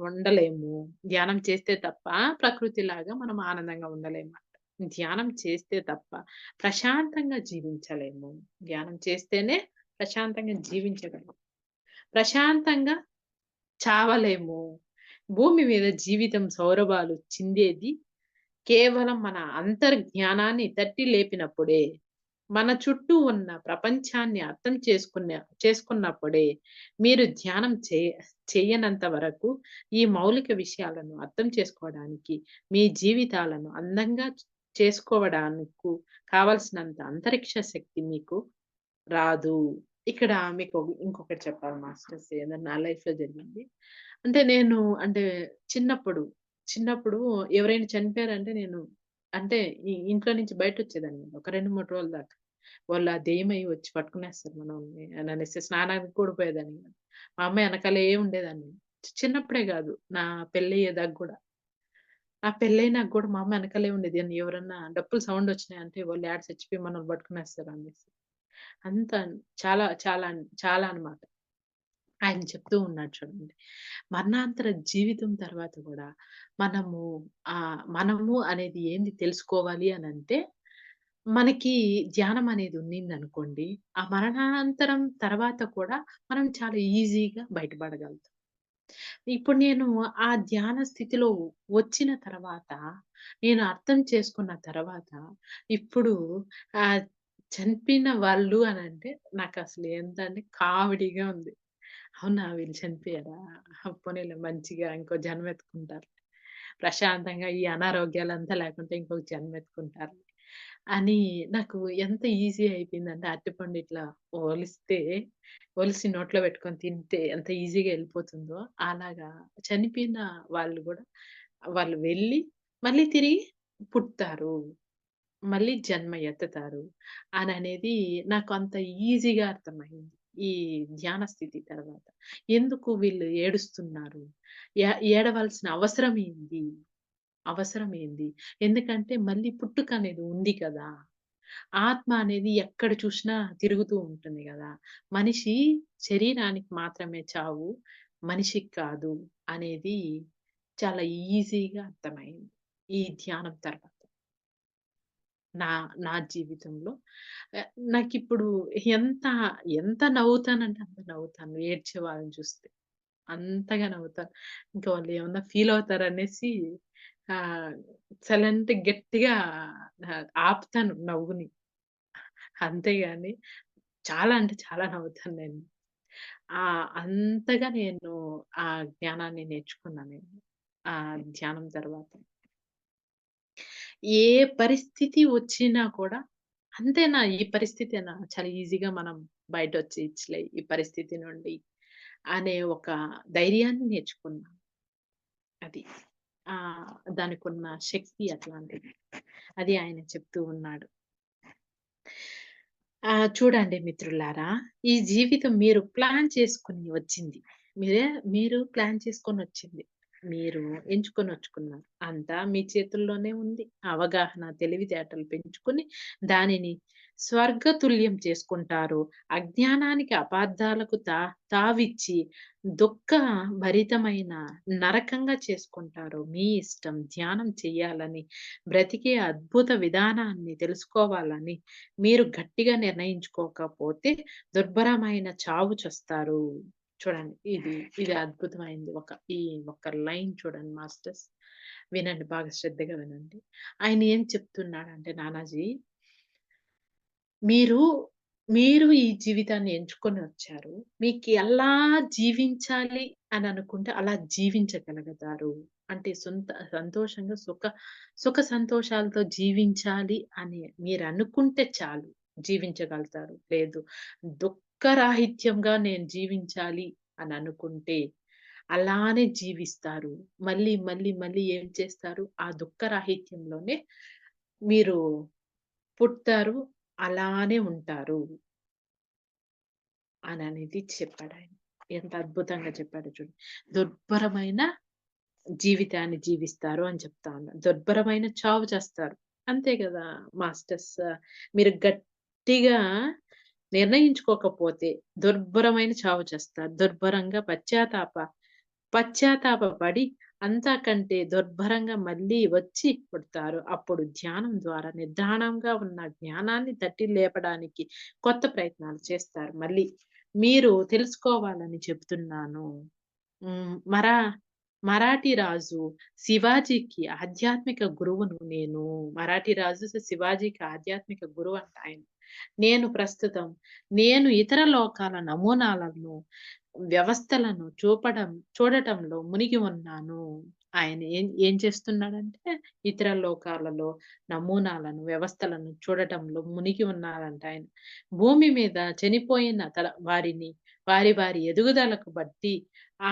ఉండలేము. ధ్యానం చేస్తే తప్ప ప్రకృతిలాగా మనం ఆనందంగా ఉండలేమంట. ధ్యానం చేస్తే తప్ప ప్రశాంతంగా జీవించలేము. ధ్యానం చేస్తేనే ప్రశాంతంగా జీవించగలం. ప్రశాంతంగా చావలేము. భూమి మీద జీవితం సౌరభాలు చిందేది కేవలం మన అంతర్జ్ఞానాన్ని తట్టి లేపినప్పుడే. మన చుట్టూ ఉన్న ప్రపంచాన్ని అర్థం చేసుకున్నప్పుడే. మీరు ధ్యానం చెయ్యనంత వరకు ఈ మౌలిక విషయాలను అర్థం చేసుకోవడానికి, మీ జీవితాలను అందంగా చేసుకోవడానికు కావాల్సినంత అంతరిక్ష శక్తి మీకు రాదు. ఇక్కడ మీకు ఇంకొకటి చెప్పాలి మాస్టర్స్ ఏదన్నా నా లైఫ్‌లో జరిగింది. అంటే నేను అంటే చిన్నప్పుడు, చిన్నప్పుడు ఎవరైనా చనిపోయారంటే నేను అంటే ఇంట్లో నుంచి బయటొచ్చేదాన్ని. ఒక 2, 3 రోజుల దాకా. వాళ్ళు ఆ దెయ్యమై వచ్చి పట్టుకునేస్తారు మనల్ని అననేసి స్నానానికి కూడా పోయేదాన్ని కాదు. మా అమ్మ ఎనకాలే ఉండేదాన్ని. చిన్నప్పుడే గాదు. నా పెళ్లయ్యేదాకా గూడా. నా పెళ్ళైనాక గూడా మా అమ్మ ఎనకాలే ఉండేది. ఎవరన్నా డప్పులు సౌండ్ వచ్చినాయంటే వాళ్ళు యాడ చచ్చిపోయి మనల్ని పట్టుకునేస్తారు అనేసి. అంత చాలా చాలా చాలా అన్నమాట. ఆయన చెప్తూ ఉన్నాడు చూడండి. మరణాంతర జీవితం తర్వాత గూడా మనము మనము అనేది ఏంది తెలుసుకోవాలి అనంటే, మనకి ధ్యానం అనేది ఉన్నిందనుకోండి, ఆ మరణాంతరం తర్వాత కూడా మనం చాలా ఈజీగా బయటపడగలుగుతాం. ఇప్పుడు నేను ఆ ధ్యాన స్థితిలో వచ్చిన తర్వాత, నేను అర్థం చేసుకున్న తర్వాత, ఇప్పుడు ఆహ్, చనిపోయిన వాళ్ళు అనంటే నాకసలు ఏంటంటే కామెడీగా ఉంది. అవునా! వీళ్ళు చనిపోయారా? పోనీలే మంచిగా ఇంకో జన్మెత్తుకుంటారు. ప్రశాంతంగా ఈ అనారోగ్యాలంతా లేకుంటే ఇంకొక జన్మెత్తుకుంటారు. అని నాకు ఎంత ఈజీ అయిపోయిందంటే అరటిపండు ఇట్లా ఒలిస్తే, ఒలిసి నోట్లో పెట్టుకొని తింటే ఎంత ఈజీగా ఎళ్ళిపోతుందో, అలాగా చనిపోయిన వాళ్ళు గూడా వాళ్ళు వెళ్ళి మళ్ళీ తిరిగి పుడతారు. మళ్ళీ జన్మ ఎత్తుతారు అననేది నాకు అంత ఈజీగా అర్థమైంది. ఈ ధ్యాన స్థితి తర్వాత. ఎందుకు వీళ్ళు ఏడుస్తున్నారు? ఏడవలసిన అవసరం ఏంది? అవసరం ఏంది? ఎందుకంటే మళ్ళీ పుట్టుక అనేది ఉంది కదా! ఆత్మ అనేది ఎక్కడ చూసినా తిరుగుతూ ఉంటుంది గదా! మనిషి శరీరానికి మాత్రమే చావు, మనిషికి కాదు అనేది చాలా ఈజీగా అర్థమైంది. ఈ ధ్యానం తర్వాత. నా నా జీవితంలో నాకిప్పుడు ఎంత, ఎంత నవ్వుతానంటే అంత నవ్వుతాను. ఏడ్చే వాళ్ళని చూస్తే. అంతగా నవ్వుతాను. ఇంకా వాళ్ళు ఏమన్నా ఫీల్ అవుతారనేసి ఆహ్, గట్టిగా ఆపుతాను నవ్వుని. అంతేగాని చాలా అంటే చాలా నవ్వుతాను నేను. అంతగా నేను ఆ జ్ఞానాన్ని నేర్చుకున్నా నేను. ఆ ధ్యానం తర్వాత. ఏ పరిస్థితి వచ్చినా కూడా అంతేనా? ఈ పరిస్థితేనా? చాలా ఈజీగా మనం బయటొచ్చేయచ్చులే ఈ పరిస్థితి నుండి అనే ఒక ధైర్యాన్ని నేర్చుకున్నా. అది. దానికున్న శక్తి అట్లాంటిది. అది ఆయన చెప్తూ ఉన్నాడు. చూడండి మిత్రులారా, ఈ జీవితం మీరు ప్లాన్ చేసుకొని వచ్చింది. మీరే మీరు ప్లాన్ చేసుకొనొచ్చింది. మీరు ఎంచుకొనొచ్చుకున్నారు. అంతా మీ చేతుల్లోనే ఉంది. అవగాహన, తెలివితేటలు పెంచుకొని దానిని స్వర్గతుల్యం చేసుకుంటారు. అజ్ఞానానికి, అపార్థాలకు తావిచ్చి దుఃఖభరితమైన నరకంగా చేసుకుంటారు. మీ ఇష్టం. ధ్యానం చెయ్యాలని, బ్రతికే అద్భుత విధానాన్ని తెలుసుకోవాలని మీరు గట్టిగా నిర్ణయించుకోకపోతే దుర్భరమైన చావు చస్తారు. చూడండి. ఇది అద్భుతమైంది. ఈ ఒక్క లైన్ చూడండి మాస్టర్స్. వినండి బాగా శ్రద్ధగా వినండి. ఆయన ఏం చెప్తున్నాడంటే నానాజీ, మీరు, మీరు ఈ జీవితాన్ని ఎంచుకొని వచ్చారు. మీకు ఎలా జీవించాలి అని అనుకుంటే అలా జీవించగలుగుతారు. అంటే సంతోషంగా సుఖ సంతోషాలతో జీవించాలి అని మీరనుకుంటే చాలు జీవించగలుగుతారు. లేదు దుఃఖరాహిత్యంగా నేను జీవించాలి అని అనుకుంటే అలానే జీవిస్తారు. మళ్ళీ, మళ్ళీ, మళ్ళీ ఏం చేస్తారు? ఆ దుఃఖరాహిత్యంలోనే మీరు పుడతారు. అలానే ఉంటారు అననేది చెప్పాడాయన. ఎంత అద్భుతంగా చెప్పాడో చూడండి. దుర్భరమైన జీవితాన్ని జీవిస్తారు అని చెప్తా ఉన్నాడు. దుర్భరమైన చావు చేస్తారు. అంతే గదా! మాస్టర్స్. మీరు గట్టిగా నిర్ణయించుకోకపోతే దుర్భరమైన చావు చేస్తారు. దుర్భరంగా పశ్చాత్తాపపడి అంతకంటే దుర్భరంగా మళ్ళీ వచ్చి పుడతారు. అప్పుడు ధ్యానం ద్వారా నిద్రాణంగా ఉన్న జ్ఞానాన్ని తట్టి లేపడానికి కొత్త ప్రయత్నాలు చేస్తారు. మళ్ళీ మీరు తెలుసుకోవాలని చెప్తున్నాను. హ్మ్. మరాఠీ రాజు శివాజీకి ఆధ్యాత్మిక గురువును నేను. మరాఠీ రాజు శివాజీకి ఆధ్యాత్మిక గురువంట ఆయన. నేను ప్రస్తుతం ఇతర లోకాల నమూనాలను, వ్యవస్థలను చూడటంలో మునిగి ఉన్నాను. ఆయన ఏం ఏం చేస్తున్నాడంటే, ఇతర లోకాలలో నమూనాలను, వ్యవస్థలను చూడటంలో మునిగి ఉన్నారంట ఆయన. భూమి మీద చనిపోయిన వారిని వారి ఎదుగుదలకు బట్టి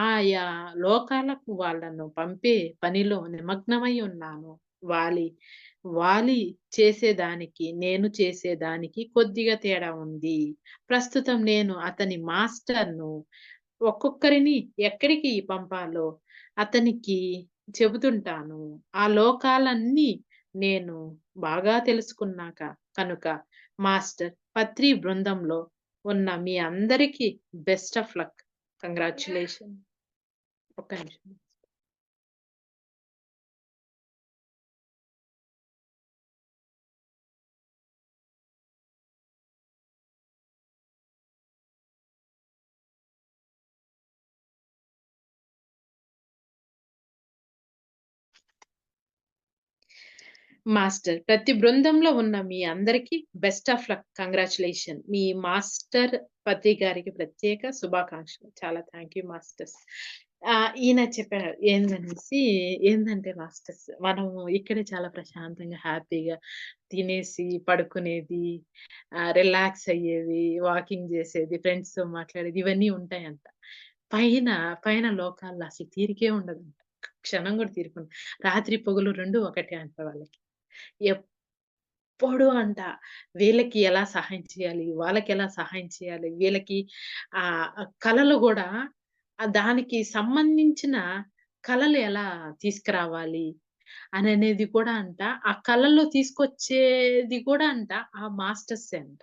ఆయా లోకాలకు వాళ్ళను పంపే పనిలో నిమగ్నమై ఉన్నాను. వాలి వాలి చేసేదానికి, నేను చేసేదానికి కొద్దిగా తేడా ఉంది. ప్రస్తుతం నేను అతని మాస్టర్‌ను. ఒక్కొక్కరిని ఎక్కడికి పంపాలో అతనికి చెబుతుంటాను. ఆ లోకాలన్నీ నేను బాగా తెలుసుకున్నాక కనుక మాస్టర్ పత్రి బృందంలో ఉన్న మీ అందరికీ బెస్ట్ ఆఫ్ లక్. కంగ్రాచ్యులేషన్. ఒక్క నిమిషం. మాస్టర్ ప్రతి బృందంలో ఉన్న మీ అందరికీ బెస్ట్ ఆఫ్ లక్. కంగ్రాచ్యులేషన్. మీ మాస్టర్ పత్రి గారికి ప్రత్యేక శుభాకాంక్షలు. చాలా థ్యాంక్ యూ మాస్టర్స్. ఈయన చెప్పారు ఏందంటే మాస్టర్స్ మనము ఇక్కడే చాలా ప్రశాంతంగా, హ్యాపీగా తినేసి పడుకునేది, రిలాక్స్ అయ్యేది, వాకింగ్ చేసేది, ఫ్రెండ్స్‌తో మాట్లాడేది ఇవన్నీ ఉంటాయంట. పైన, పైన లోకాల్లో అసలు తీరికే ఉండదంట. క్షణం కూడా తీరికుండదు. రాత్రి, పగలు 2 ఒకటే అంట వాళ్ళకి. ఎప్పుడు అంట వీళ్ళకి ఎలా సహాయం చేయాలి? వాళ్ళకెలా సహాయం చేయాలి? వీళ్ళకి కళలు గూడా దానికి సంబంధించిన కళలు ఎలా తీసుకురావాలి? అననేది కూడా అంట. ఆ కళల్లో తీసుకొచ్చేది కూడా అంట ఆ మాస్టర్సే అంట.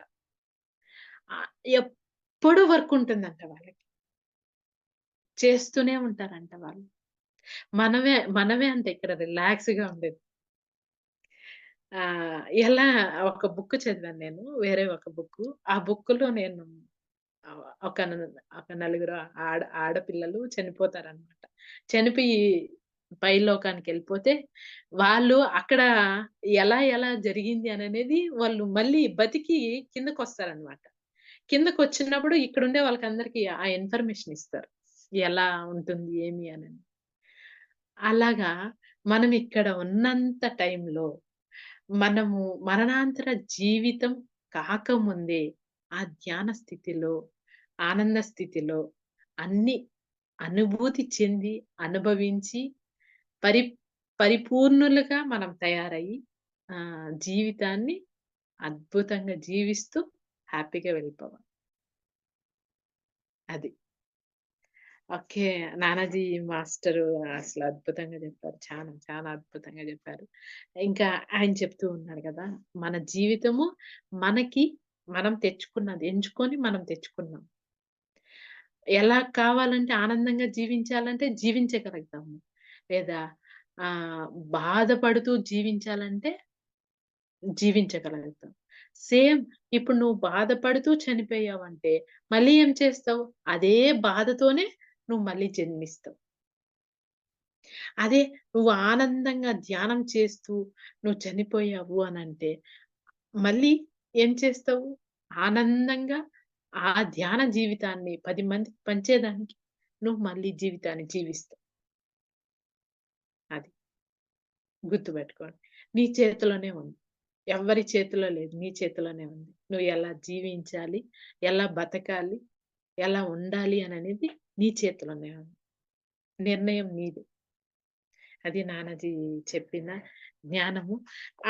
ఎప్పుడు వర్క్ ఉంటుందంట వాళ్ళకి. చేస్తూనే ఉంటారంట వాళ్ళు. మనమే అంట ఇక్కడ రిలాక్స్‌గా ఉండేది. ఎలా ఒక బుక్ చదివాను నేను. వేరే ఒక బుక్కు. ఆ బుక్కులో నేను ఆహ్, ఒక న ఒక నలుగురు ఆడపిల్లలు చనిపోతారనమాట. చనిపోయి పైలోకానికెళ్ళిపోతే, వాళ్ళు అక్కడ ఎలా జరిగింది అననేది వాళ్ళు మళ్ళీ బతికి కిందకొస్తారనమాట. కిందకొచ్చినప్పుడు ఇక్కడుండే వాళ్ళకందరికి ఆ ఇన్ఫర్మేషన్ ఇస్తారు. ఎలా ఉంటుంది? ఏమి అనని. అలాగా మనం ఇక్కడ ఉన్నంత టైంలో మనము మరణాంతర జీవితం కాకముందే ఆ ధ్యాన స్థితిలో, ఆనంద స్థితిలో అన్ని అనుభూతి చెంది, అనుభవించి పరి పరిపూర్ణులుగా మనం తయారయ్యి జీవితాన్ని అద్భుతంగా జీవిస్తూ హ్యాపీగా వెళ్ళిపోవాలి. అది. ఓకే. నానాజీ మాస్టరు అసలు అద్భుతంగా చెప్పారు. చాలా, చాలా అద్భుతంగా చెప్పారు. ఇంకా ఆయన చెప్తూ ఉన్నారు గదా! మన జీవితము మనకి మనం తెచ్చుకున్నది. ఎంచుకొని మనం తెచ్చుకున్నాం. ఎలా కావాలంటే ఆనందంగా జీవించాలంటే జీవించగలుగుతాము. లేదా ఆహ్, బాధపడుతూ జీవించాలంటే జీవించగలుగుతాం. సేమ్ ఇప్పుడు నువ్వు బాధపడుతూ చనిపోయావంటే మళ్ళీ ఏం చేస్తావు? అదే బాధతోనే నువ్వు మళ్ళీ జన్మిస్తావు. అదే నువ్వు ఆనందంగా ధ్యానం చేస్తూ నువ్వు చనిపోయావు అనంటే, మళ్ళీ ఏం చేస్తావు? ఆనందంగా ఆ ధ్యాన జీవితాన్ని 10 మందికి పంచేదానికి నువ్వు మళ్ళీ జీవితాన్ని జీవిస్తావు. అది గుర్తుపెట్టుకోండి. నీ చేతిలోనే ఉంది. ఎవ్వరి చేతిలో లేదు. నీ చేతిలోనే ఉంది. నువ్వు ఎలా జీవించాలి? ఎలా బతకాలి? ఎలా ఉండాలి అననేది నీ చేతిలోనే ఉంది. నిర్ణయం నీది. అది నానాజీ చెప్పిన జ్ఞానము.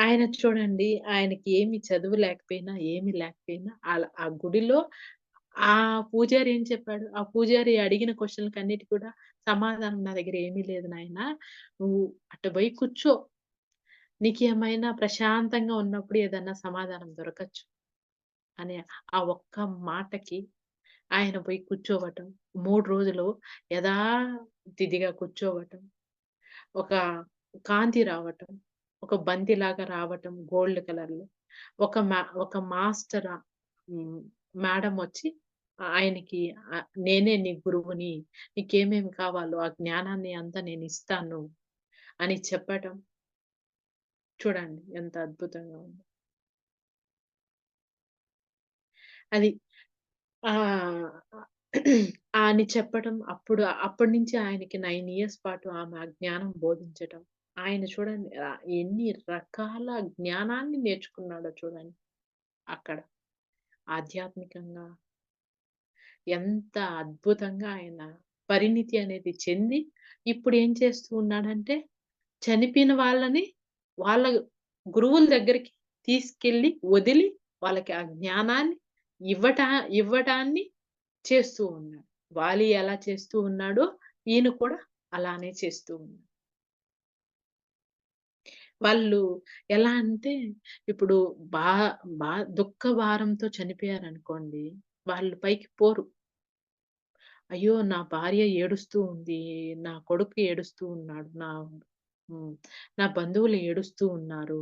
ఆయన చూడండి ఆయనకి ఏమి చదువు లేకపోయినా, ఏమి లేకపోయినా ఆ గుడిలో ఆ పూజారి ఏం చెప్పాడు? ఆ పూజారి అడిగిన క్వెషన్‌లకన్నిటికి కూడా సమాధానం నా దగ్గర ఏమీ లేదు నాయనా. నువ్వు అటు పోయి కూర్చో. నీకేమైనా ప్రశాంతంగా ఉన్నప్పుడు ఏదన్నా సమాధానం దొరకచ్చు అని ఆ ఒక్క మాటకి ఆయన పోయి కూర్చోవటం. 3 రోజులు యథాతిథిగా కూర్చోవటం. ఒక కాంతి రావటం. ఒక బంతిలాగా రావటం గోల్డ్ కలర్‌లో. ఒక మాస్టర్ హ్మ్. మేడమొచ్చి ఆయనకి నేనే నీ గురువుని. నీకేమేమి కావాలో ఆ జ్ఞానాన్ని అంతా నేనిస్తాను అని చెప్పటం. చూడండి ఎంత అద్భుతంగా ఉందో. అది ఆహ్, అని చెప్పటం అప్పటినుంచి ఆయనకి 9 ఇయర్స్ పాటు ఆమె ఆ జ్ఞానం బోధించటం. ఆయన చూడండి ఎన్ని రకాల జ్ఞానాన్ని నేర్చుకున్నాడో చూడండి అక్కడ. ఆధ్యాత్మికంగా ఎంత అద్భుతంగా ఆయన పరిణితి అనేది చెంది, ఇప్పుడేం చేస్తూ ఉన్నాడంటే, చనిపోయిన వాళ్ళని వాళ్ళ గురువుల దగ్గరికి తీసుకెళ్ళి, వదిలి వాళ్ళకి ఆ జ్ఞానాన్ని ఇవ్వటా ఇవ్వటాన్ని చేస్తూ ఉన్నాడు. వాలి ఎలా చేస్తూ ఉన్నాడో, ఈయన కూడా అలానే చేస్తూ ఉన్నాడు. వాళ్ళు ఎలా అంటే ఇప్పుడు బా బా దుఃఖ భారంతో చనిపోయారనుకోండి, వాళ్ళు పైకి పోరు. అయ్యో! నా భార్య ఏడుస్తూ ఉంది. నా కొడుకు ఏడుస్తూ ఉన్నాడు. హ్మ్. నా బంధువులు ఏడుస్తూ ఉన్నారు.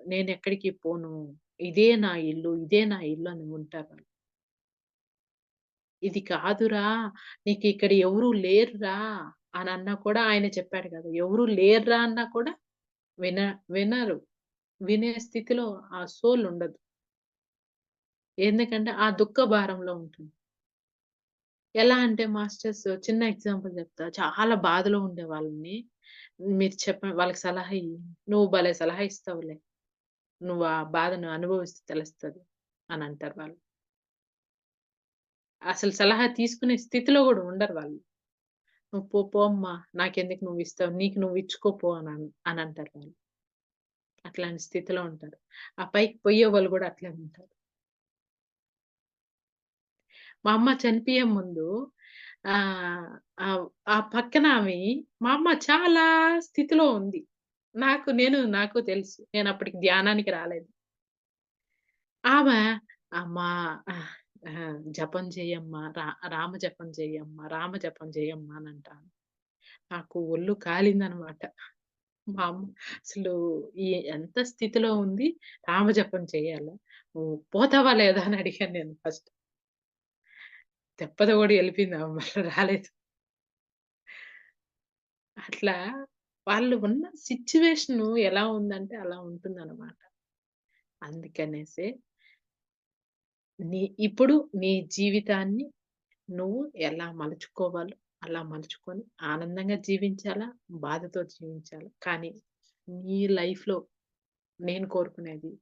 నేనెక్కడికి పోను. ఇదే నా ఇల్లు, ఇదే నా ఇల్లు అని ఉంటారు వాళ్ళు. ఇది కాదురా! నీకిక్కడ ఎవరు లేరురా! అనన్నా కూడా ఆయన చెప్పాడు కదా! ఎవరు లేరురా అన్నా కూడా విన వినరు. వినే స్థితిలో ఆ సోల్ ఉండదు. ఎందుకంటే ఆ దుఃఖ భారంలో ఉంటుంది. ఎలా అంటే మాస్టర్స్ చిన్న ఎగ్జాంపుల్ చెప్తా. చాలా బాధలో ఉండే వాళ్ళని మీరు వాళ్ళకి సలహా ఇయ్యి. "నువ్వు భలే సలహా ఇస్తావులే. నువ్వు ఆ బాధను అనుభవిస్తే తెలుస్తది" అని అంటారు వాళ్ళు. అసలు సలహా తీసుకునే స్థితిలో గూడా ఉండరు వాళ్ళు. "నువ్వు పో అమ్మా! నాకెందుకు నువ్విస్తావు? నీకు నువ్వు ఇచ్చుకో పో" అని అంటారు వాళ్ళు. అట్లాంటి స్థితిలో ఉంటారు. ఆ పైకి పోయేవాళ్ళు గూడా అట్లే ఉంటారు. మా అమ్మ చనిపోయే ముందు ఆహ్, ఆహ్, ఆ పక్కనామె మా అమ్మ చాలా స్థితిలో ఉంది. నాకు తెలుసు. నేనప్పటికి ధ్యానానికి రాలేదు. ఆమె అమ్మా ఆహ్, జపం చెయ్యమ్మా, రామ జపం చెయ్యమ్మా, రామ జపం చెయ్యమ్మా అనంటాను. నాకు ఒళ్ళు కాలిందనమాట. మా అమ్మ అసలు ఈ ఎంత స్థితిలో ఉంది, రామ జపం చెయ్యాలా? నువ్వు పోతావా లేదా అని అడిగాను నేను ఫస్ట్. దెబ్బతో గూడా ఎళ్ళిపోయింది ఆమె మళ్ళా రాలేదు. అట్లా వాళ్ళు ఉన్న సిట్యుయేషను ఎలా ఉందంటే అలా ఉంటుందనమాట. అందుకనేసే ఇప్పుడు నీ జీవితాన్ని నువ్వు ఎలా మలుచుకోవాలో అలా మలుచుకొని ఆనందంగా జీవించాలా, బాధతో జీవించాలా. కానీ నీ లైఫ్‌లో నేను కోరుకునేది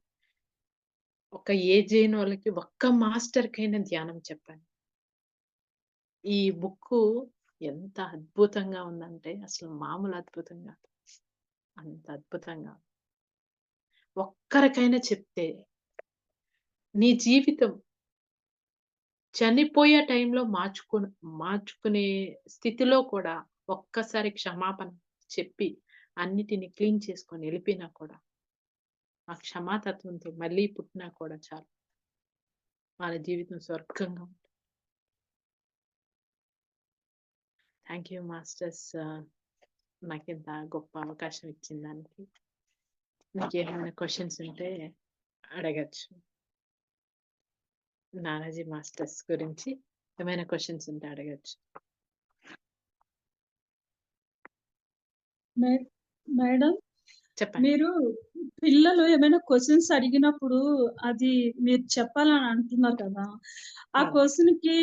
ఒక ఏజ్ అయినోళ్ళకి ఒక్క మాస్టర్‌కైనా ధ్యానం చెప్పండి. ఈ బుక్కు ఎంత అద్భుతంగా ఉందంటే అసలు మామూలు అద్భుతం గాదు. అంత అద్భుతంగా ఒక్కరికైనా చెప్తే నీ జీవితం చనిపోయే టైంలో మార్చుకునే స్థితిలో కూడా ఒక్కసారి క్షమాపణ చెప్పి అన్నిటిని క్లీన్ చేసుకొని ఎళ్ళిపోయినా కూడా ఆ క్షమాతత్వంతో మళ్ళీ పుట్టినా కూడా చాలు. వాళ్ళ జీవితం స్వర్గంగా ఉంటుంది. Thank you masters. నాకింత గొప్ప అవకాశం ఇచ్చిన దానికి. మీకేమైనా క్వెషన్స్ ఉంటే అడగొచ్చు. నానాజీ మాస్టర్స్ గురించి ఏమైనా క్వెషన్స్ ఉంటే అడగొచ్చు. మే మేడం చెప్పండి. మీరు పిల్లలు ఏమైనా క్వెషన్స్ అడిగినప్పుడు అది మీరు చెప్పాలని అంటున్నారు కదా! ఆ అవును. క్వెషన్‌కి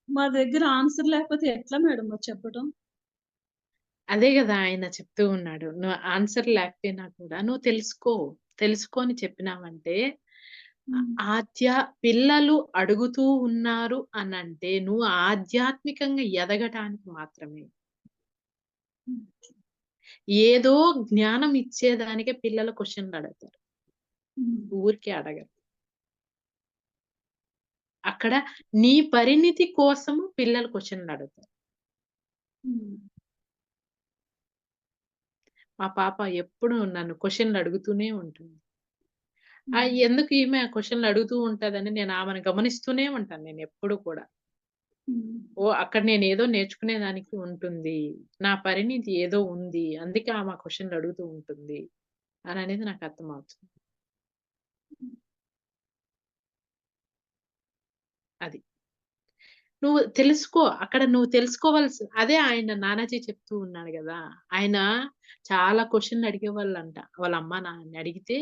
మా దగ్గర ఆన్సర్ లేకపోతే ఎట్లా మేడం మరి చెప్పటం? అదే గదా! ఆయన చెప్తూ ఉన్నాడు. నువ్వు ఆన్సర్ లేకపోయినా కూడా నువ్వు తెలుసుకో. తెలుసుకొని చెప్పినావంటే ఆహ్, హ్మ్. ఆధ్యా పిల్లలు అడుగుతూ ఉన్నారు అనంటే నువ్వు ఆధ్యాత్మికంగా ఎదగటానికి మాత్రమే. హ్మ్. ఏదో జ్ఞానం ఇచ్చేదానికే పిల్లలు క్వెషన్‌లడుగుతారు. హ్మ్. ఊరికే అడగరు. అక్కడ నీ పరిణితి కోసము పిల్లలు క్వెషన్‌లడుగుతారు. హ్మ్. మా పాప ఎప్పుడు నన్ను క్వెషన్‌లడుగుతూనే ఉంటుంది. హ్మ్. ఎందుకు ఈమె క్వెషన్‌లడుగుతూ ఉంటదని నేను ఆమెను గమనిస్తూనే ఉంటాను నేనెప్పుడు కూడా. హ్మ్. ఓహ్! అక్కడ నేనేదో నేర్చుకునేదానికి ఉంటుంది. నా పరిణితి ఏదో ఉంది. అందుకే ఆమె క్వెషన్‌లడుగుతూ ఉంటుంది అననేది నాకు అర్థమవుతుంది. అది. నువ్వు తెలుసుకో. అక్కడ నువ్వు అదే ఆయన నానాజీ చెప్తూ ఉన్నాడు గదా! ఆయన చాలా క్వెషన్‌లు అడిగేవాళ్ళంట. వాళ్ళ అమ్మా, నాన్నని అడిగితే,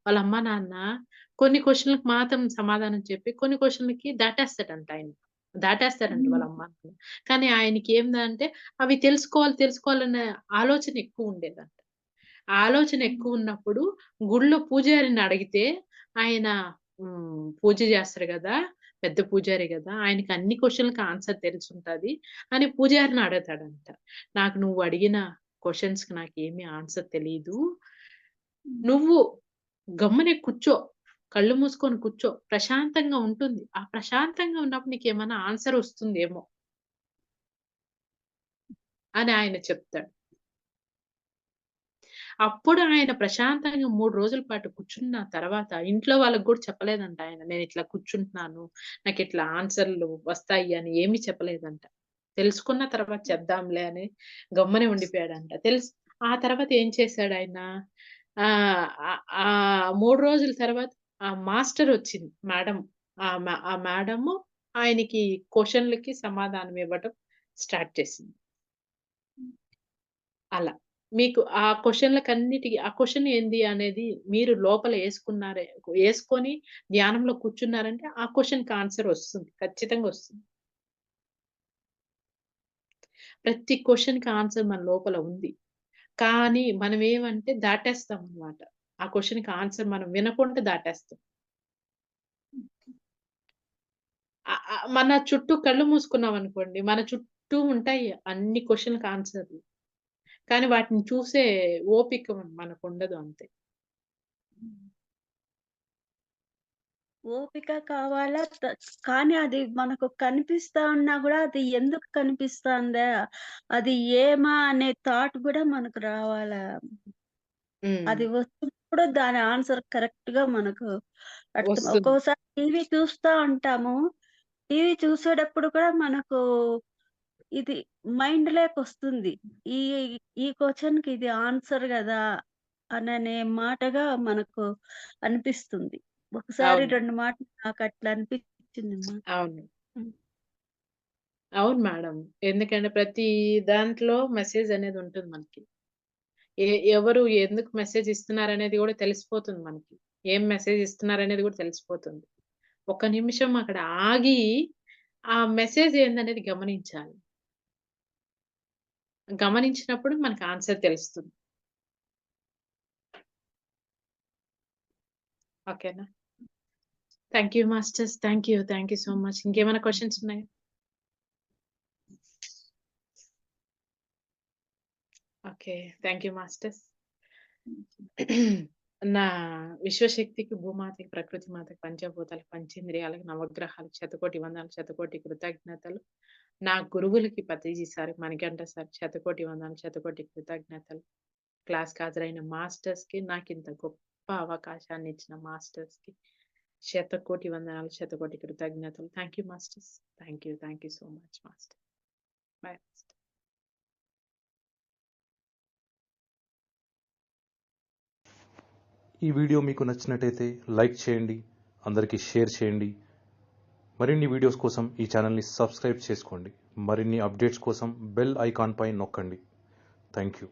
వాళ్ళ అమ్మా, నాన్న కొన్ని క్వెషన్‌లకి మాత్రం సమాధానం చెప్పి, కొన్ని క్వెషన్‌లకి దాటేస్తాడంట ఆయన. దాటేస్తారంట హ్మ్. వాళ్ళ అమ్మా, నాన్న. కానీ ఆయనకి ఏందంటే, అవి తెలుసుకోవాలన్న ఆలోచన ఎక్కువుండేదంట. ఆ ఆలోచన హ్మ్. ఎక్కువున్నప్పుడు గుడిలో పూజారిని అడిగితే ఆయన పూజ చేస్తాడు గదా! పెద్ద పూజారి గదా! ఆయనకి అన్ని క్వెషన్‌లకి ఆన్సర్ తెలిసుంటది అని పూజారిని అడుగుతాడంట. నాకు నువ్వు అడిగిన క్వెషన్స్‌కి నాకేమి ఆన్సర్ తెలీదు. హ్మ్. నువ్వు గమ్మునే కూర్చో. కళ్ళు మూసుకొని కూర్చో. ప్రశాంతంగా ఉంటుంది. ఆ ప్రశాంతంగా ఉన్నప్పుడు నీకేమన్నా ఆన్సర్ వస్తుందేమో అని ఆయన చెప్తాడు. అప్పుడు ఆయన ప్రశాంతంగా 3 రోజుల పాటు కూర్చున్న తర్వాత ఇంట్లో వాళ్ళకి గూడా చెప్పలేదంట ఆయన. నేనిట్లా కూర్చుంటున్నాను. నాకిట్లా ఆన్సర్‌లు వస్తాయి అని ఏమీ చెప్పలేదంట. తెలుసుకున్న తర్వాత చేద్దాంలే అని గమ్మునే ఉండిపోయాడంట. ఆ తర్వాత ఏం చేశాడాయన, ఆ 3 రోజుల తర్వాత ఆ మాస్టరొచ్చింది మేడమ్. ఆ మేడము ఆయనకి క్వెషన్‌లకి సమాధానం ఇవ్వటం స్టార్ట్ చేసింది. అలా. మీకు ఆ క్వెషన్‌లకన్నిటికి ఆ క్వెషన్ ఏంది అనేది మీరు లోపల యేసుకొని ధ్యానంలో కూర్చున్నారంటే ఆ క్వెషన్‌కి ఆన్సర్ వస్తుంది. ఖచ్చితంగా వస్తుంది. ప్రతి క్వెషన్‌కి ఆన్సర్ మన లోపల ఉంది. కానీ మనమేమంటే దాటేస్తామనమాట. ఆ క్వెషన్‌కి ఆన్సర్ మనం వినకుండా దాటేస్తాం. మన చుట్టూ కళ్ళు మూసుకున్నామనుకోండి, మన చుట్టూ ఉంటాయి అన్ని క్వెషన్‌లకి ఆన్సర్‌లు. కానీ వాటిని చూసే ఓపిక మనకుండదు అంతే. ఓపిక కావాలా కానీ అది మనకు కనిపిస్తా ఉన్నా గూడా అది ఎందుకు కనిపిస్తాందా? అది ఏమా అనే థాట్ గూడా మనకు రావాలా? హ్మ్. అది వచ్చినప్పుడు దాని ఆన్సర్ కరెక్ట్‌గా మనకు వస్తుంది. ఒక్కోసారి టీవీ చూస్తా ఉంటాము. టీవీ చూసేటప్పుడు కూడా మనకు ఇది మైండ్‌లోకొస్తుంది. ఈ ఈ క్వెషన్‌కి ఇది ఆన్సర్ గదా! అననే మాటగా మనకు అనిపిస్తుంది. ఒకసారి అవును. 2 మాటలు నాకట్లా అనిపించిందమ్మా. అవును. హ్మ్. అవును మేడం. ఎందుకంటే ప్రతి దాంట్లో మెసేజ్ అనేది ఉంటుంది మనకి. ఎ ఎవరు ఎందుకు మెసేజ్ ఇస్తున్నారనేది గూడా తెలిసిపోతుంది మనకి. ఏం మెసేజ్ ఇస్తున్నారనేది గూడా తెలిసిపోతుంది. ఒక్క నిమిషం అక్కడ ఆగి ఆ మెసేజ్ ఏందనేది గమనించాలి. గమనించినప్పుడు మనకు ఆన్సర్ తెలుస్తుంది. ఓకేనా? Thank you masters. Thank you. Thank you so much. ఇంకేమైనా క్వెషన్స్ ఉన్నాయా? ఓకే. Thank you masters. నా విశ్వశక్తికి, భూమాతకి, ప్రకృతి మాతకి, పంచభూతాలకు, పంచేంద్రియాలకు, నవగ్రహాలకు శతకోటి వందనాలు, శతకోటి కృతజ్ఞతలు. నా గురువులకి పత్రిజీ సార్, మణికంఠ సార్ శతకోటి వందనాలు, శతకోటి కృతజ్ఞతలు. క్లాస్‌కి హాజరైన మాస్టర్స్‌కి, నాకింత గొప్ప అవకాశాన్ని ఇచ్చిన మాస్టర్స్‌కి శతకోటి వందనాలు, శతకోటి కృతజ్ఞతలు. Thank you masters. Thank you so much master. By master. ఈ వీడియో మీకు నచ్చినట్టయితే లైక్ చేయండి, అందరికీ షేర్ చేయండి. మరిన్ని వీడియోస్ కోసం ఈ ఛానల్ని సబ్స్క్రైబ్ చేసుకోండి. మరిన్ని అప్డేట్స్ కోసం బెల్ ఐకాన్ పై నొక్కండి. Thank you.